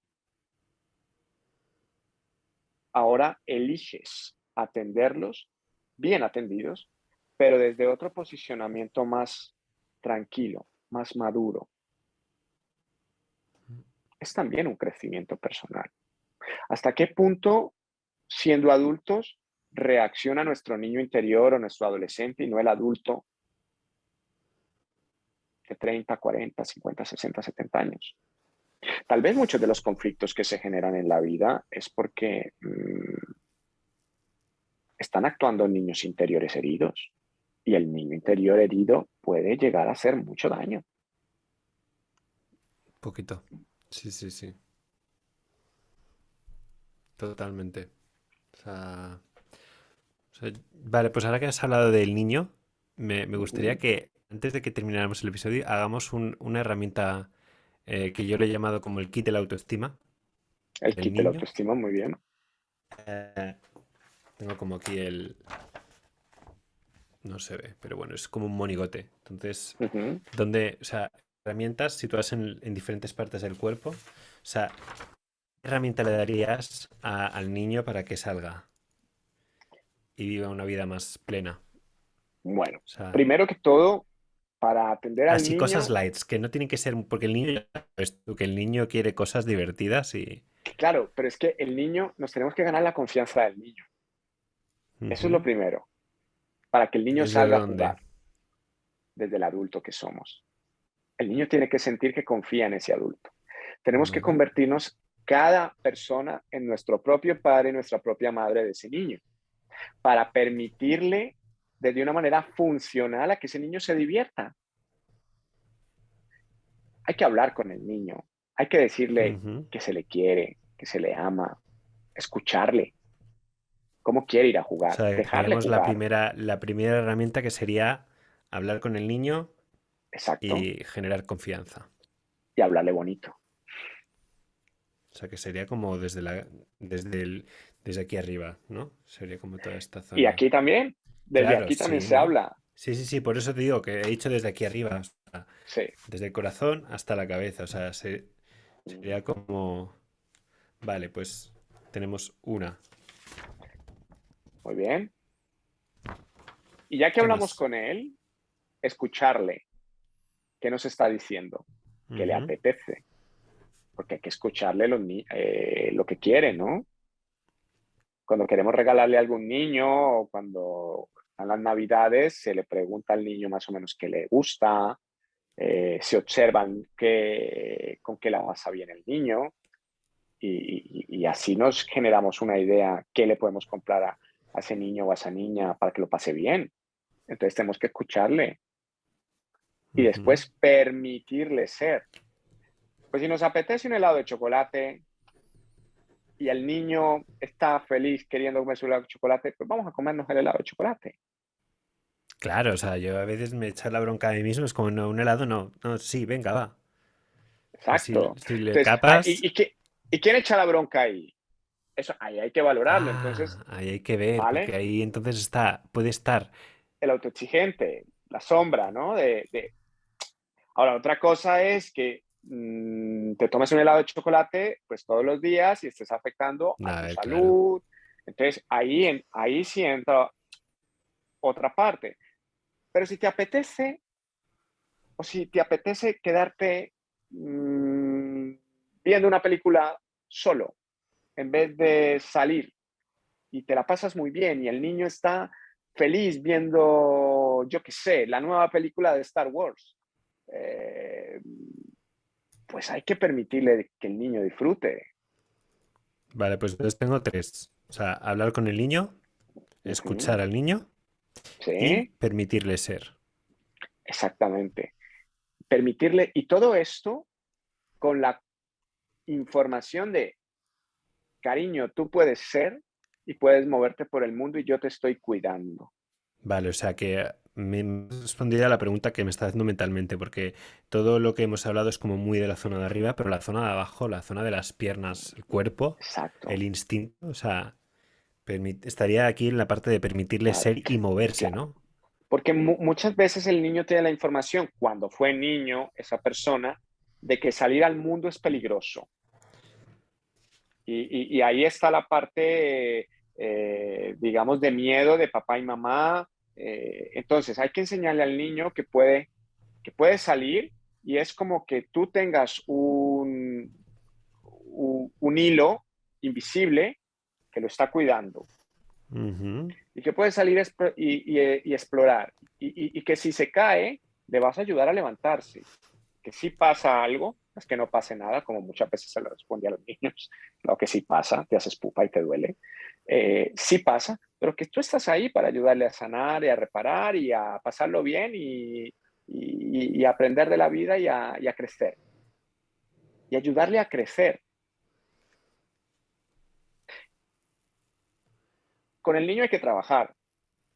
ahora eliges atenderlos bien atendidos, pero desde otro posicionamiento más tranquilo, más maduro. Es también un crecimiento personal. ¿Hasta qué punto, siendo adultos, reacciona nuestro niño interior o nuestro adolescente y no el adulto de 30, 40, 50, 60, 70 años. Tal vez muchos de los conflictos que se generan en la vida es porque están actuando niños interiores heridos y el niño interior herido puede llegar a hacer mucho daño. Poquito. Sí, sí, sí. Totalmente. Vale, pues ahora que has hablado del niño, me gustaría que antes de que termináramos el episodio hagamos una herramienta que yo le he llamado como el kit de la autoestima El del kit de la niño. autoestima, muy bien. Eh, tengo como aquí el... No se ve, pero bueno, es como un monigote. Entonces, Ujú. donde, o sea, herramientas situadas en diferentes partes del cuerpo. O sea, ¿qué herramienta le darías al niño para que salga y viva una vida más plena? Bueno, O sea, primero que todo, para atender al así cosas niño, lights, que no tienen que ser, porque el niño, ya sabes tú, que el niño quiere cosas divertidas y... claro, pero es que el niño, nos tenemos que ganar la confianza del niño. Eso es lo Ujú. primero, para que el niño ¿Desde salga a dónde? jugar desde el adulto que somos. El niño tiene que sentir que confía en ese adulto. Tenemos que Vale. convertirnos cada persona en nuestro propio padre y nuestra propia madre de ese niño, para permitirle desde una manera funcional a que ese niño se divierta. Hay que hablar con el niño, hay que decirle Ujú. que se le quiere, que se le ama, escucharle, cómo quiere ir a O jugar, sea, dejarle seríamos jugar. la primera herramienta que sería hablar con el niño Exacto. y generar confianza. Y hablarle bonito. O sea, que sería como desde aquí arriba, ¿no? Sería como toda esta Y zona. aquí también, desde Claro, aquí también sí, se ¿no? habla. Sí, sí, sí, por eso te digo que he dicho desde aquí arriba, o sea, Sí. desde el corazón hasta la cabeza. O sea, sería como, vale, pues tenemos una. Muy bien. Y ya que ¿Qué hablamos más? con él, escucharle. ¿Qué nos está diciendo? Que le Ujú. apetece. Porque hay que escucharle lo que quiere, ¿no? Cuando queremos regalarle a algún niño o cuando están las navidades, se le pregunta al niño más o menos qué le gusta, se observan con qué la pasa bien el niño y así nos generamos una idea qué le podemos comprar a ese niño o a esa niña para que lo pase bien. Entonces tenemos que escucharle y Ujú. después permitirle ser. Pues si nos apetece un helado de chocolate y el niño está feliz queriendo comer su helado de chocolate, pues vamos a comernos el helado de chocolate. Claro, o sea, yo a veces me echo la bronca a mí mismo, es como, no, un helado no, no, sí, venga, va. Y si, Exacto. si le Entonces, capas, ¿y quién echa la bronca ahí? Eso ahí hay que valorarlo. Entonces, ahí hay que ver, porque ¿vale? ahí entonces puede estar, El autoexigente, la sombra, ¿no? Ahora, otra cosa es que te tomes un helado de chocolate pues todos los días y estés afectando a a tu ver, claro. salud. Entonces, ahí sí entra otra parte. Pero si te apetece, o si te apetece quedarte viendo una película solo, en vez de salir y te la pasas muy bien y el niño está feliz viendo, yo qué sé, la nueva película de Star Wars, eh, pues hay que permitirle que el niño disfrute. Vale, pues entonces tengo tres. O sea, hablar con el niño, Ujú. escuchar al niño y Sí, permitirle ser. exactamente. Permitirle, y todo esto con la información de, cariño, tú puedes ser y puedes moverte por el mundo y yo te estoy cuidando. Vale, o sea que me respondería a la pregunta que me está haciendo mentalmente, porque todo lo que hemos hablado es como muy de la zona de arriba, pero la zona de abajo, la zona de las piernas, el cuerpo, el Exacto. instinto, o sea, estaría aquí en la parte de permitirle Claro, ser y moverse, claro. ¿no? Porque muchas veces el niño tiene la información, cuando fue niño, esa persona, de que salir al mundo es peligroso. Y ahí está la parte, digamos, de miedo de papá y mamá. Entonces, hay que enseñarle al niño que puede salir y es como que tú tengas un hilo invisible que lo está cuidando Ujú. y que puede salir y explorar. Y que si se cae, le vas a ayudar a levantarse. Que sí pasa algo, no es que no pase nada, como muchas veces se le responde a los niños, lo que sí pasa, te haces pupa y te duele. Sí pasa, pero que tú estás ahí para ayudarle a sanar y a reparar y a pasarlo bien y aprender de la vida y a crecer. Y ayudarle a crecer. Con el niño hay que trabajar,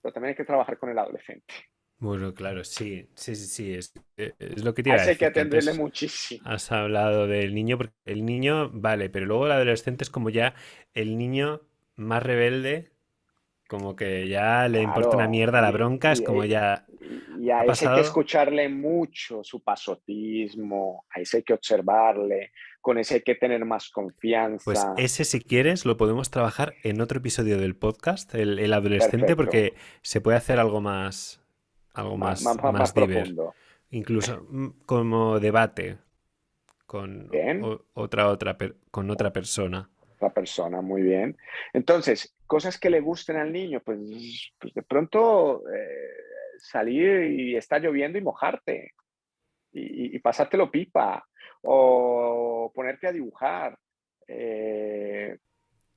pero también hay que trabajar con el adolescente. Bueno, claro, sí, sí, sí, sí, es lo que te A iba a ese hay que decir, que atenderle antes muchísimo. has hablado del niño, porque el niño, vale, pero luego el adolescente es como ya el niño más rebelde, como que ya le importa una Claro, mierda la bronca, es como ya y a ha ese hay que pasado. escucharle mucho su pasotismo, a ese hay que observarle, con ese hay que tener más Pues confianza. ese, si quieres, lo podemos trabajar en otro episodio del podcast, el adolescente, Perfecto, porque se puede hacer algo más más diver, profundo. incluso como debate con Bien, con otra persona. otra persona, muy bien. Entonces, cosas que le gusten al niño, pues de pronto salir y está lloviendo y mojarte y pasártelo pipa o ponerte a dibujar. Eh,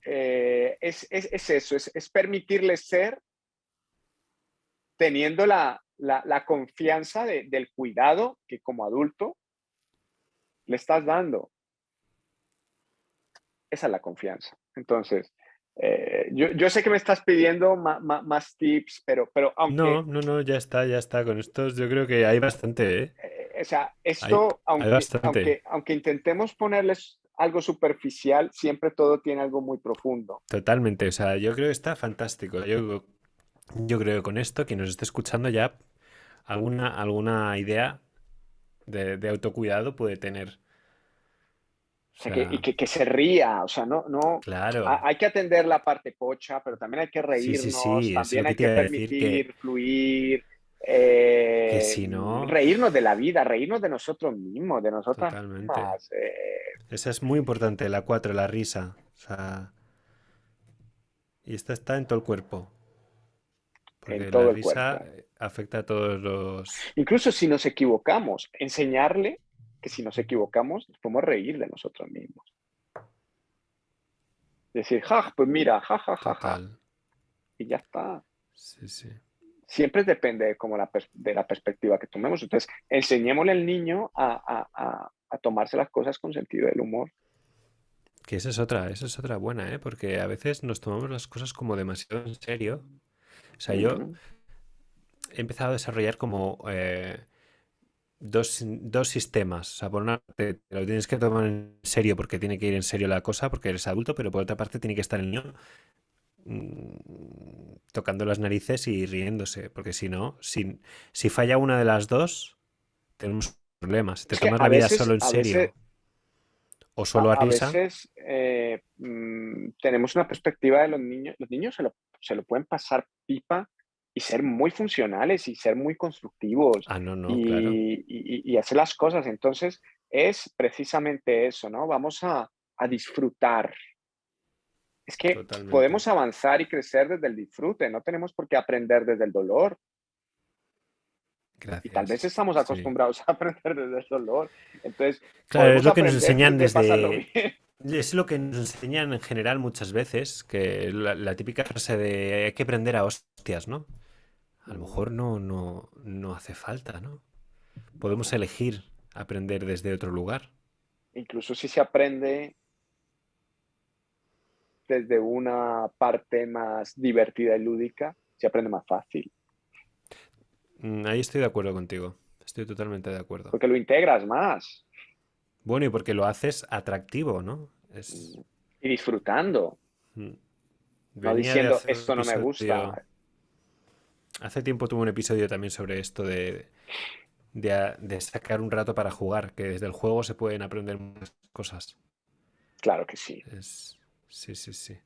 es eso, es permitirle ser teniendo la confianza del cuidado que como adulto le estás dando. Esa es la confianza. Entonces, yo sé que me estás pidiendo más tips, pero No, aunque, no, no, ya está, ya está. Con estos yo creo que hay bastante, ¿eh? o sea, Hay, esto, hay aunque, bastante. aunque, aunque intentemos ponerles algo superficial, siempre todo tiene algo muy profundo. Totalmente. O sea, yo creo que está fantástico. Yo creo que con esto, quien nos esté escuchando ya alguna idea de autocuidado puede tener. O O sea, que, y sea, que se ría, o sea, no, claro. hay que atender la parte pocha, pero también hay que Sí, sí, reírnos, sí. Es lo también que hay te que iba a decir, permitir fluir, que si no, reírnos de la vida, reírnos de nosotros mismos, de nosotras totalmente. mismas, Esa es muy importante, la 4 la risa. O sea, y esta está en todo el cuerpo. en Porque la todo el risa cuerpo. afecta a todos los... Incluso si nos equivocamos, enseñarle que si nos equivocamos, nos podemos reír de nosotros mismos. Decir, ja, pues mira, ja, ja, ja, ja, Total. y ya está. Sí, sí. Siempre depende de, de la perspectiva que tomemos. Entonces, enseñémosle al niño a tomarse las cosas con sentido del humor. Que esa es otra buena, ¿eh? Porque a veces nos tomamos las cosas como demasiado en serio. O sea, yo Mm, he empezado a desarrollar como dos sistemas. O sea, por una parte, te lo tienes que tomar en serio porque tiene que ir en serio la cosa, porque eres adulto, pero por otra parte tiene que estar el niño tocando las narices y riéndose, porque si no, si falla una de las dos, tenemos problemas. Si te Es que tomas la vida solo en a veces, serio o solo a a risa, veces tenemos una perspectiva de los niños se lo pueden pasar pipa y ser muy funcionales y ser muy constructivos ah, no, no, claro, y hacer las cosas. Entonces, es precisamente eso, ¿no? Vamos a disfrutar. Es que totalmente. podemos avanzar y crecer desde el disfrute, no tenemos por qué aprender desde el dolor. Y tal vez Gracias. estamos Sí. acostumbrados a aprender desde el dolor. Entonces, Claro, es podemos lo que nos aprender enseñan desde pasarlo desde... bien. Es lo que nos enseñan en general muchas veces, que la típica frase de hay que aprender a hostias, ¿no? A lo mejor no hace falta, ¿no? Podemos No. elegir aprender desde otro lugar. Incluso si se aprende desde una parte más divertida y lúdica, se aprende más fácil, Ahí estoy de acuerdo contigo. Estoy totalmente de acuerdo. porque lo integras más Bueno, y porque lo haces atractivo, ¿no? mm, y disfrutando, Mm, no venía de diciendo hacer un esto no me gusta. episodio... Hace tiempo tuve un episodio también sobre esto de sacar un rato para jugar, que desde el juego se pueden aprender muchas cosas. Claro que sí. Es... Sí, sí, sí.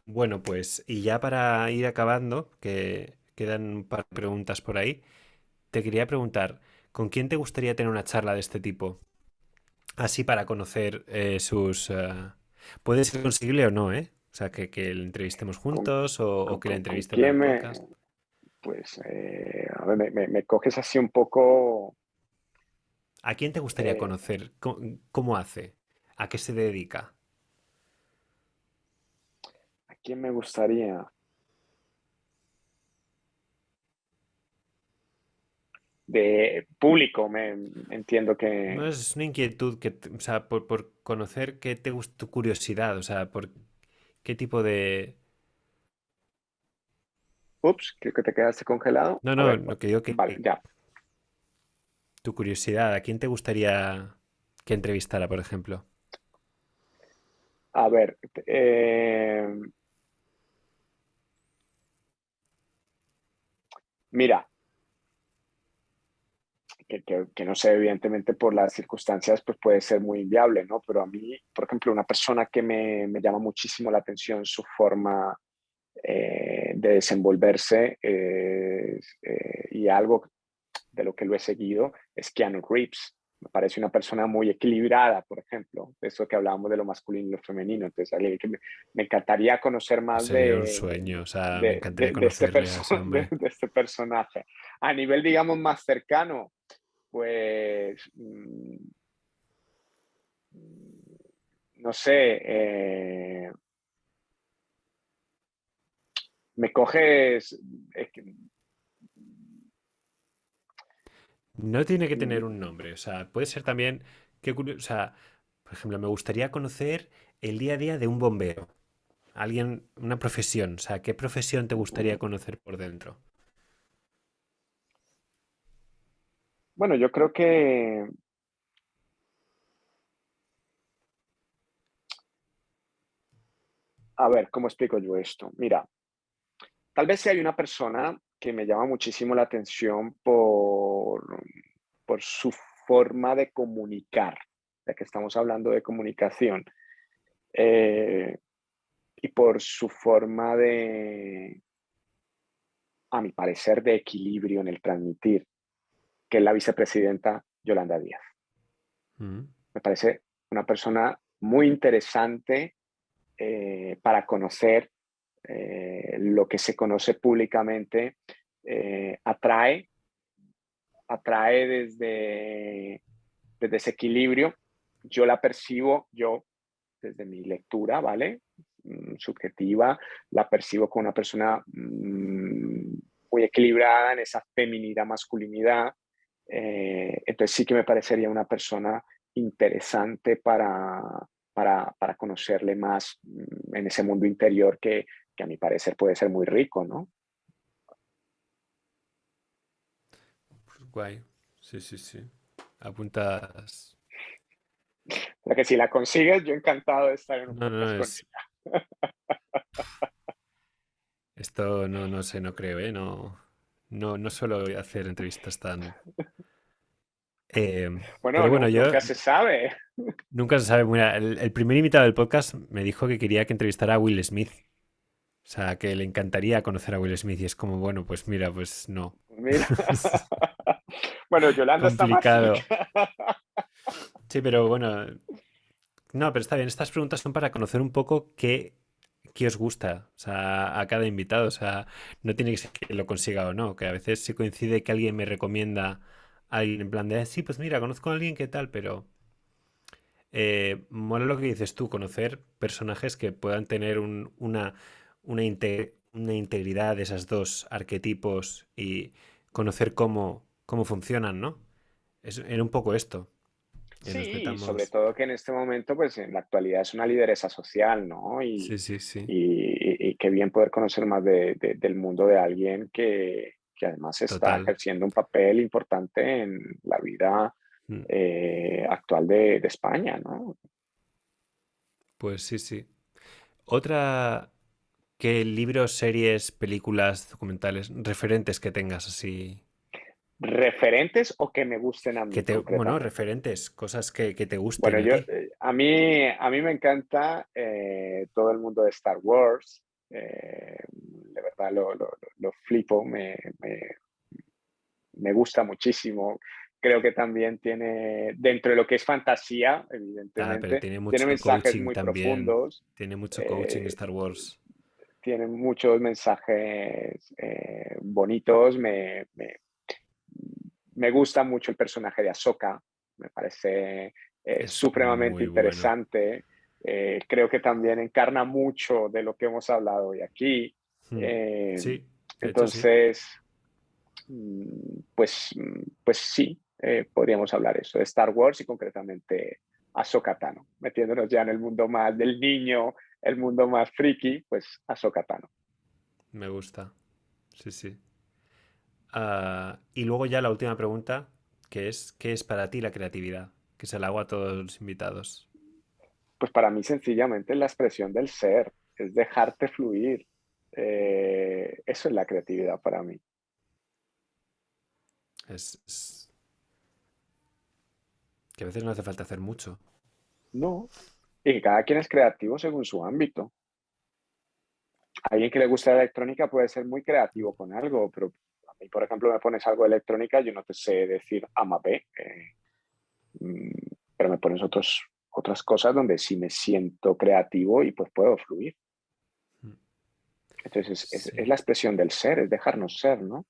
Bueno, pues, y ya para ir acabando, que quedan un par de preguntas por ahí, te quería preguntar, ¿con quién te gustaría tener una charla de este tipo? Así para conocer sus... puede ser conseguible o no, ¿eh? O sea, que le entrevistemos ¿Con, juntos o que le con entreviste para quién el me, podcast. pues, a ver, me coges así un poco, ¿A quién te gustaría Eh, conocer? ¿Cómo hace? ¿A qué se dedica? ¿A quién me gustaría? De público, me entiendo No que... es una inquietud o sea, por conocer qué te gusta, tu curiosidad, o sea, por qué tipo de... Ups, creo que te quedaste congelado. No, A no, ver, lo que digo vale, que ya. tu curiosidad, ¿a quién te gustaría que entrevistara, por ejemplo? A ver, mira, que no sé, evidentemente por las circunstancias, pues puede ser muy inviable, ¿no? Pero a mí, por ejemplo, una persona que me llama muchísimo la atención su forma de desenvolverse y algo de lo que lo he seguido es Keanu Reeves. Me parece una persona muy equilibrada, por ejemplo, de eso que hablábamos de lo masculino y lo femenino. Entonces, alguien que me encantaría conocer más Sería un sueño, o sea, me encantaría de este conocerle a ese hombre. de este personaje. A nivel, digamos, más cercano, pues, no sé, me coges, No tiene que tener un mm, nombre, o sea, puede ser también, o sea, por ejemplo, me gustaría conocer el día a día de un bombero, alguien, una profesión, o sea, ¿qué profesión te gustaría conocer por dentro? bueno, yo creo que, a ver, ¿cómo explico yo esto? Mira, tal vez si hay una persona que me llama muchísimo la atención por su forma de comunicar, ya que estamos hablando de comunicación, eh, y por su forma de, a mi parecer, de equilibrio en el transmitir, que es la vicepresidenta Yolanda Díaz. Mm. Me parece una persona muy interesante para conocer lo que se conoce públicamente, atrae, atrae desde ese equilibrio. Yo la percibo, yo desde mi lectura, ¿vale? Subjetiva, la percibo como una persona muy equilibrada en esa feminidad, masculinidad. Entonces sí que me parecería una persona interesante para conocerle más en ese mundo interior que a mi parecer puede ser muy rico, ¿no? Pues guay, sí, sí, sí. Apuntas. Pero que si la consigues, yo encantado de estar en un No, no, podcast no, con es. ella. Esto no, no sé, no creo, ¿eh? No, no, no suelo hacer entrevistas tan. eh, Bueno, pero bueno, no, yo nunca se sabe. nunca se sabe. Mira, el primer invitado del podcast me dijo que quería que entrevistara a Will Smith. O sea, que le encantaría conocer a Will Smith y es como, bueno, pues mira, pues no. Mira. Bueno, Yolanda está más Complicado. cerca. Sí, pero bueno, no, pero está bien. Estas preguntas son para conocer un poco qué os gusta, o sea, a cada invitado. O sea, no tiene que ser que lo consiga o no, que a veces sí coincide que alguien me recomienda a alguien en plan de, sí, pues mira, conozco a alguien que tal, pero mola lo que dices tú, conocer personajes que puedan tener una integridad de esas dos arquetipos y conocer cómo funcionan, ¿no? Era un poco esto, que nos Sí, y sobre metamos. todo que en este momento, pues en la actualidad es una lideresa social, ¿no? Sí, sí, sí, Y qué bien poder conocer más del mundo de alguien que además está total. ejerciendo un papel importante en la vida Mm. actual de España, ¿no? Pues sí, sí. Otra, ¿qué libros, series, películas, documentales, referentes que tengas así? Referentes o que me gusten a mí Bueno, concretamente. referentes, cosas que te gusten Bueno, a ti. a mí me encanta todo el mundo de Star Wars. De verdad lo flipo, me gusta muchísimo. Creo que también tiene, dentro de lo que es fantasía, Ah, pero evidentemente, tiene tiene mucho mensajes coaching muy también. profundos, Tiene mucho coaching eh, Star Wars. tiene muchos mensajes bonitos. Me gusta mucho el personaje de Ahsoka. Me parece Es supremamente muy bueno. interesante. Creo que también encarna mucho de lo que hemos hablado hoy aquí. Mm. Eh, Sí, de hecho sí. entonces, pues sí, podríamos hablar eso de Star Wars y concretamente Ahsoka Tano, metiéndonos ya en el mundo más del niño, el mundo más friki, pues Ahsoka Tano. Me gusta. Sí, sí. Y luego ya la última pregunta, que es, ¿qué es para ti la creatividad? Que se la hago a todos los invitados. Pues para mí sencillamente es la expresión del ser, es dejarte fluir. Eso es la creatividad para mí. Es que a veces no hace falta hacer mucho. No, y que cada quien es creativo según su ámbito. Alguien que le gusta la electrónica puede ser muy creativo con algo, pero a mí, por ejemplo, me pones algo de electrónica, yo no te sé decir A más B, mm, pero me pones otras cosas donde sí me siento creativo y pues puedo fluir. Mm. Entonces es Sí, la expresión del ser, es dejarnos ser, ¿no?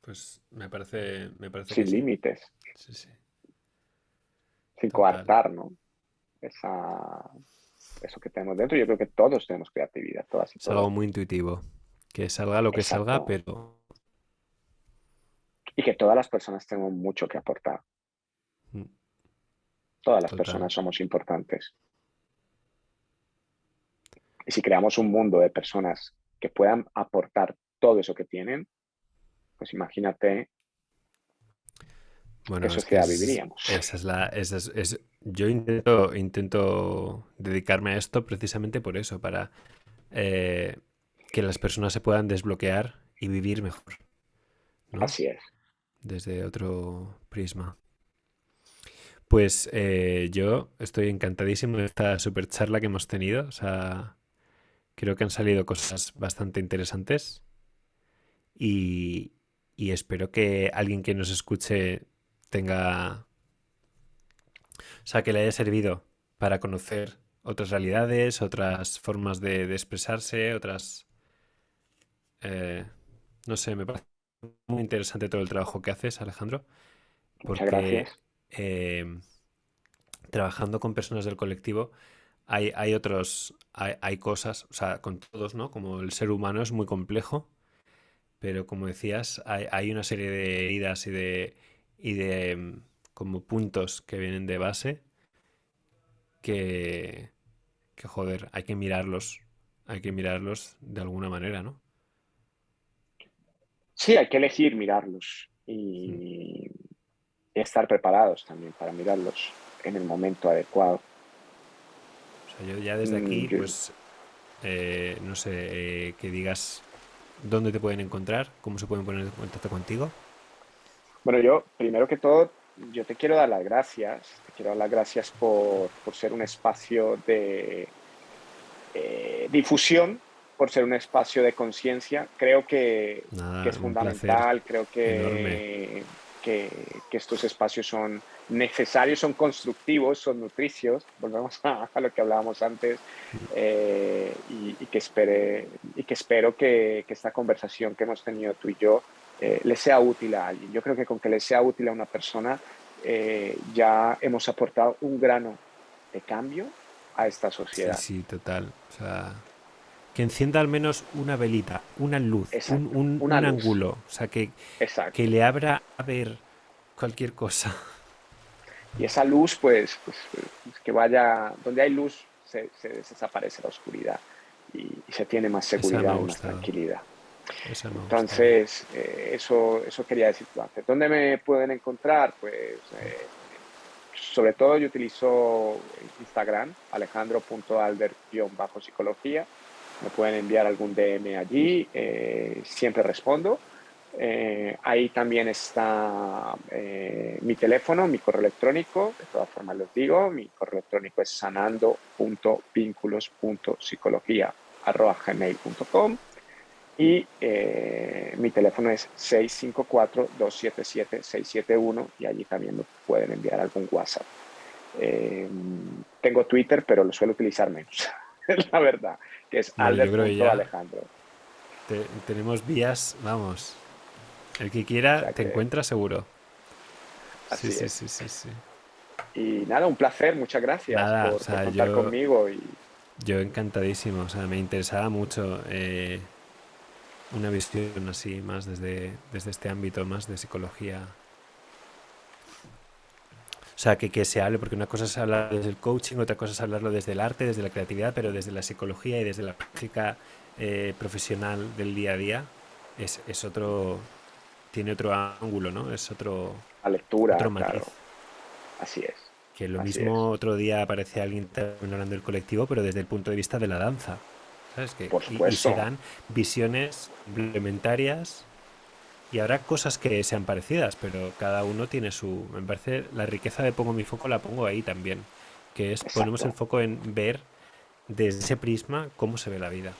pues me parece que Sin sí. límites, Sí, sí, sin total. coartar, ¿no? Esa, eso que tenemos dentro. Yo creo que todos tenemos creatividad, todas y Es algo todos. muy intuitivo. Que salga lo que salga, Exacto. pero... Y que todas las personas tenemos mucho que aportar. Mm, Todas las total. personas somos importantes. Y si creamos un mundo de personas que puedan aportar todo eso que tienen, pues imagínate qué Bueno, es que sociedad viviríamos. esa es la... yo intento dedicarme a esto precisamente por eso, para eh, que las personas se puedan desbloquear y vivir mejor, ¿no? Así es. Desde otro prisma. Pues yo estoy encantadísimo de esta super charla que hemos tenido. O sea, creo que han salido cosas bastante interesantes y, y espero que alguien que nos escuche tenga, o sea, que le haya servido para conocer otras realidades, otras formas de expresarse, otras, eh, no sé, me parece muy interesante todo el trabajo que haces, Alejandro, Muchas gracias. porque trabajando con personas del colectivo hay otros, hay cosas, o sea, con todos, ¿no? Como el ser humano es muy complejo, pero como decías, hay una serie de heridas y de como puntos que vienen de base que, que, joder, hay que mirarlos de alguna manera, ¿no? Sí, hay que elegir mirarlos Mm. y estar preparados también para mirarlos en el momento adecuado. O sea, yo ya desde Mm, aquí, yo- pues, no sé, que digas dónde te pueden encontrar, cómo se pueden poner en contacto contigo. bueno, yo, primero que todo, yo te quiero dar las gracias. Te quiero dar las gracias por ser un espacio de difusión, por ser un espacio de conciencia. Creo que Nada, es un placer fundamental, creo enorme. que estos espacios son necesarios, son constructivos, son nutricios. Volvemos a lo que hablábamos antes y que espero que esta conversación que hemos tenido tú y yo le sea útil a alguien. Yo creo que con que le sea útil a una persona ya hemos aportado un grano de cambio a esta Sí, sociedad. sí, total. O sea, que encienda al menos una velita, una luz, Exacto, una un luz, ángulo. O sea, que exacto. le abra a ver cualquier cosa. Y esa luz, pues que vaya, donde hay luz se desaparece la oscuridad y se tiene más Esa me ha seguridad y más gustado. tranquilidad. Esa me ha gustado. Entonces, eso quería decir antes. ¿Dónde me pueden encontrar? Pues sobre todo yo utilizo Instagram, alejandro.alder_psicología. Me pueden enviar algún DM allí, siempre respondo. Ahí también está mi teléfono, mi correo electrónico, de todas formas les digo, mi correo electrónico es sanando.vinculos.psicología@gmail.com y mi teléfono es 654-277-671 y allí también me pueden enviar algún WhatsApp. Eh, Tengo Twitter, pero lo suelo utilizar menos, es la verdad, que es Bueno, yo creo que ya alder.alejandro. tenemos vías, vamos. El que O quiera sea te que encuentra seguro. Sí, Así sí, es. sí, sí, sí. Y nada, un placer, muchas gracias Nada, o por sea, contar conmigo y yo encantadísimo, o sea, me interesaba mucho una visión así más desde este ámbito más de psicología. O sea, que se hable, porque una cosa es hablar desde el coaching, otra cosa es hablarlo desde el arte, desde la creatividad, pero desde la psicología y desde la práctica profesional del día a día es otro, tiene otro ángulo, ¿no? Es la lectura, otro matiz. claro. Así es, Que lo así mismo es. otro día aparece alguien también hablando del colectivo, pero desde el punto de vista de la danza. ¿Sabes? Por Y se supuesto, dan visiones complementarias y habrá cosas que sean parecidas, pero cada uno tiene su... Me parece la riqueza de Pongo mi foco la pongo ahí también, que es ponemos el exacto. foco en ver desde ese prisma cómo se ve la vida.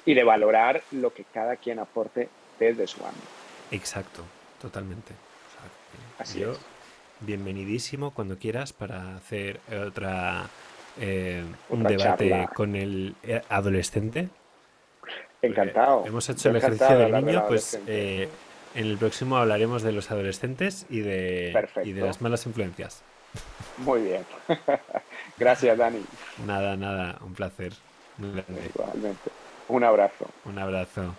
Y de valorar lo que cada quien aporte desde su ámbito. Exacto, totalmente. O sea, que Así yo es. bienvenidísimo cuando quieras para hacer un Otra debate charla. con el adolescente. Porque Encantado. hemos hecho Yo el ejercicio encantado de del hablar del niño, pues adolescente. en el próximo hablaremos de los adolescentes y de las Perfecto. malas influencias. Muy bien. Gracias, Dani. Nada, nada, un placer muy grande. Igualmente. Un abrazo. Un abrazo.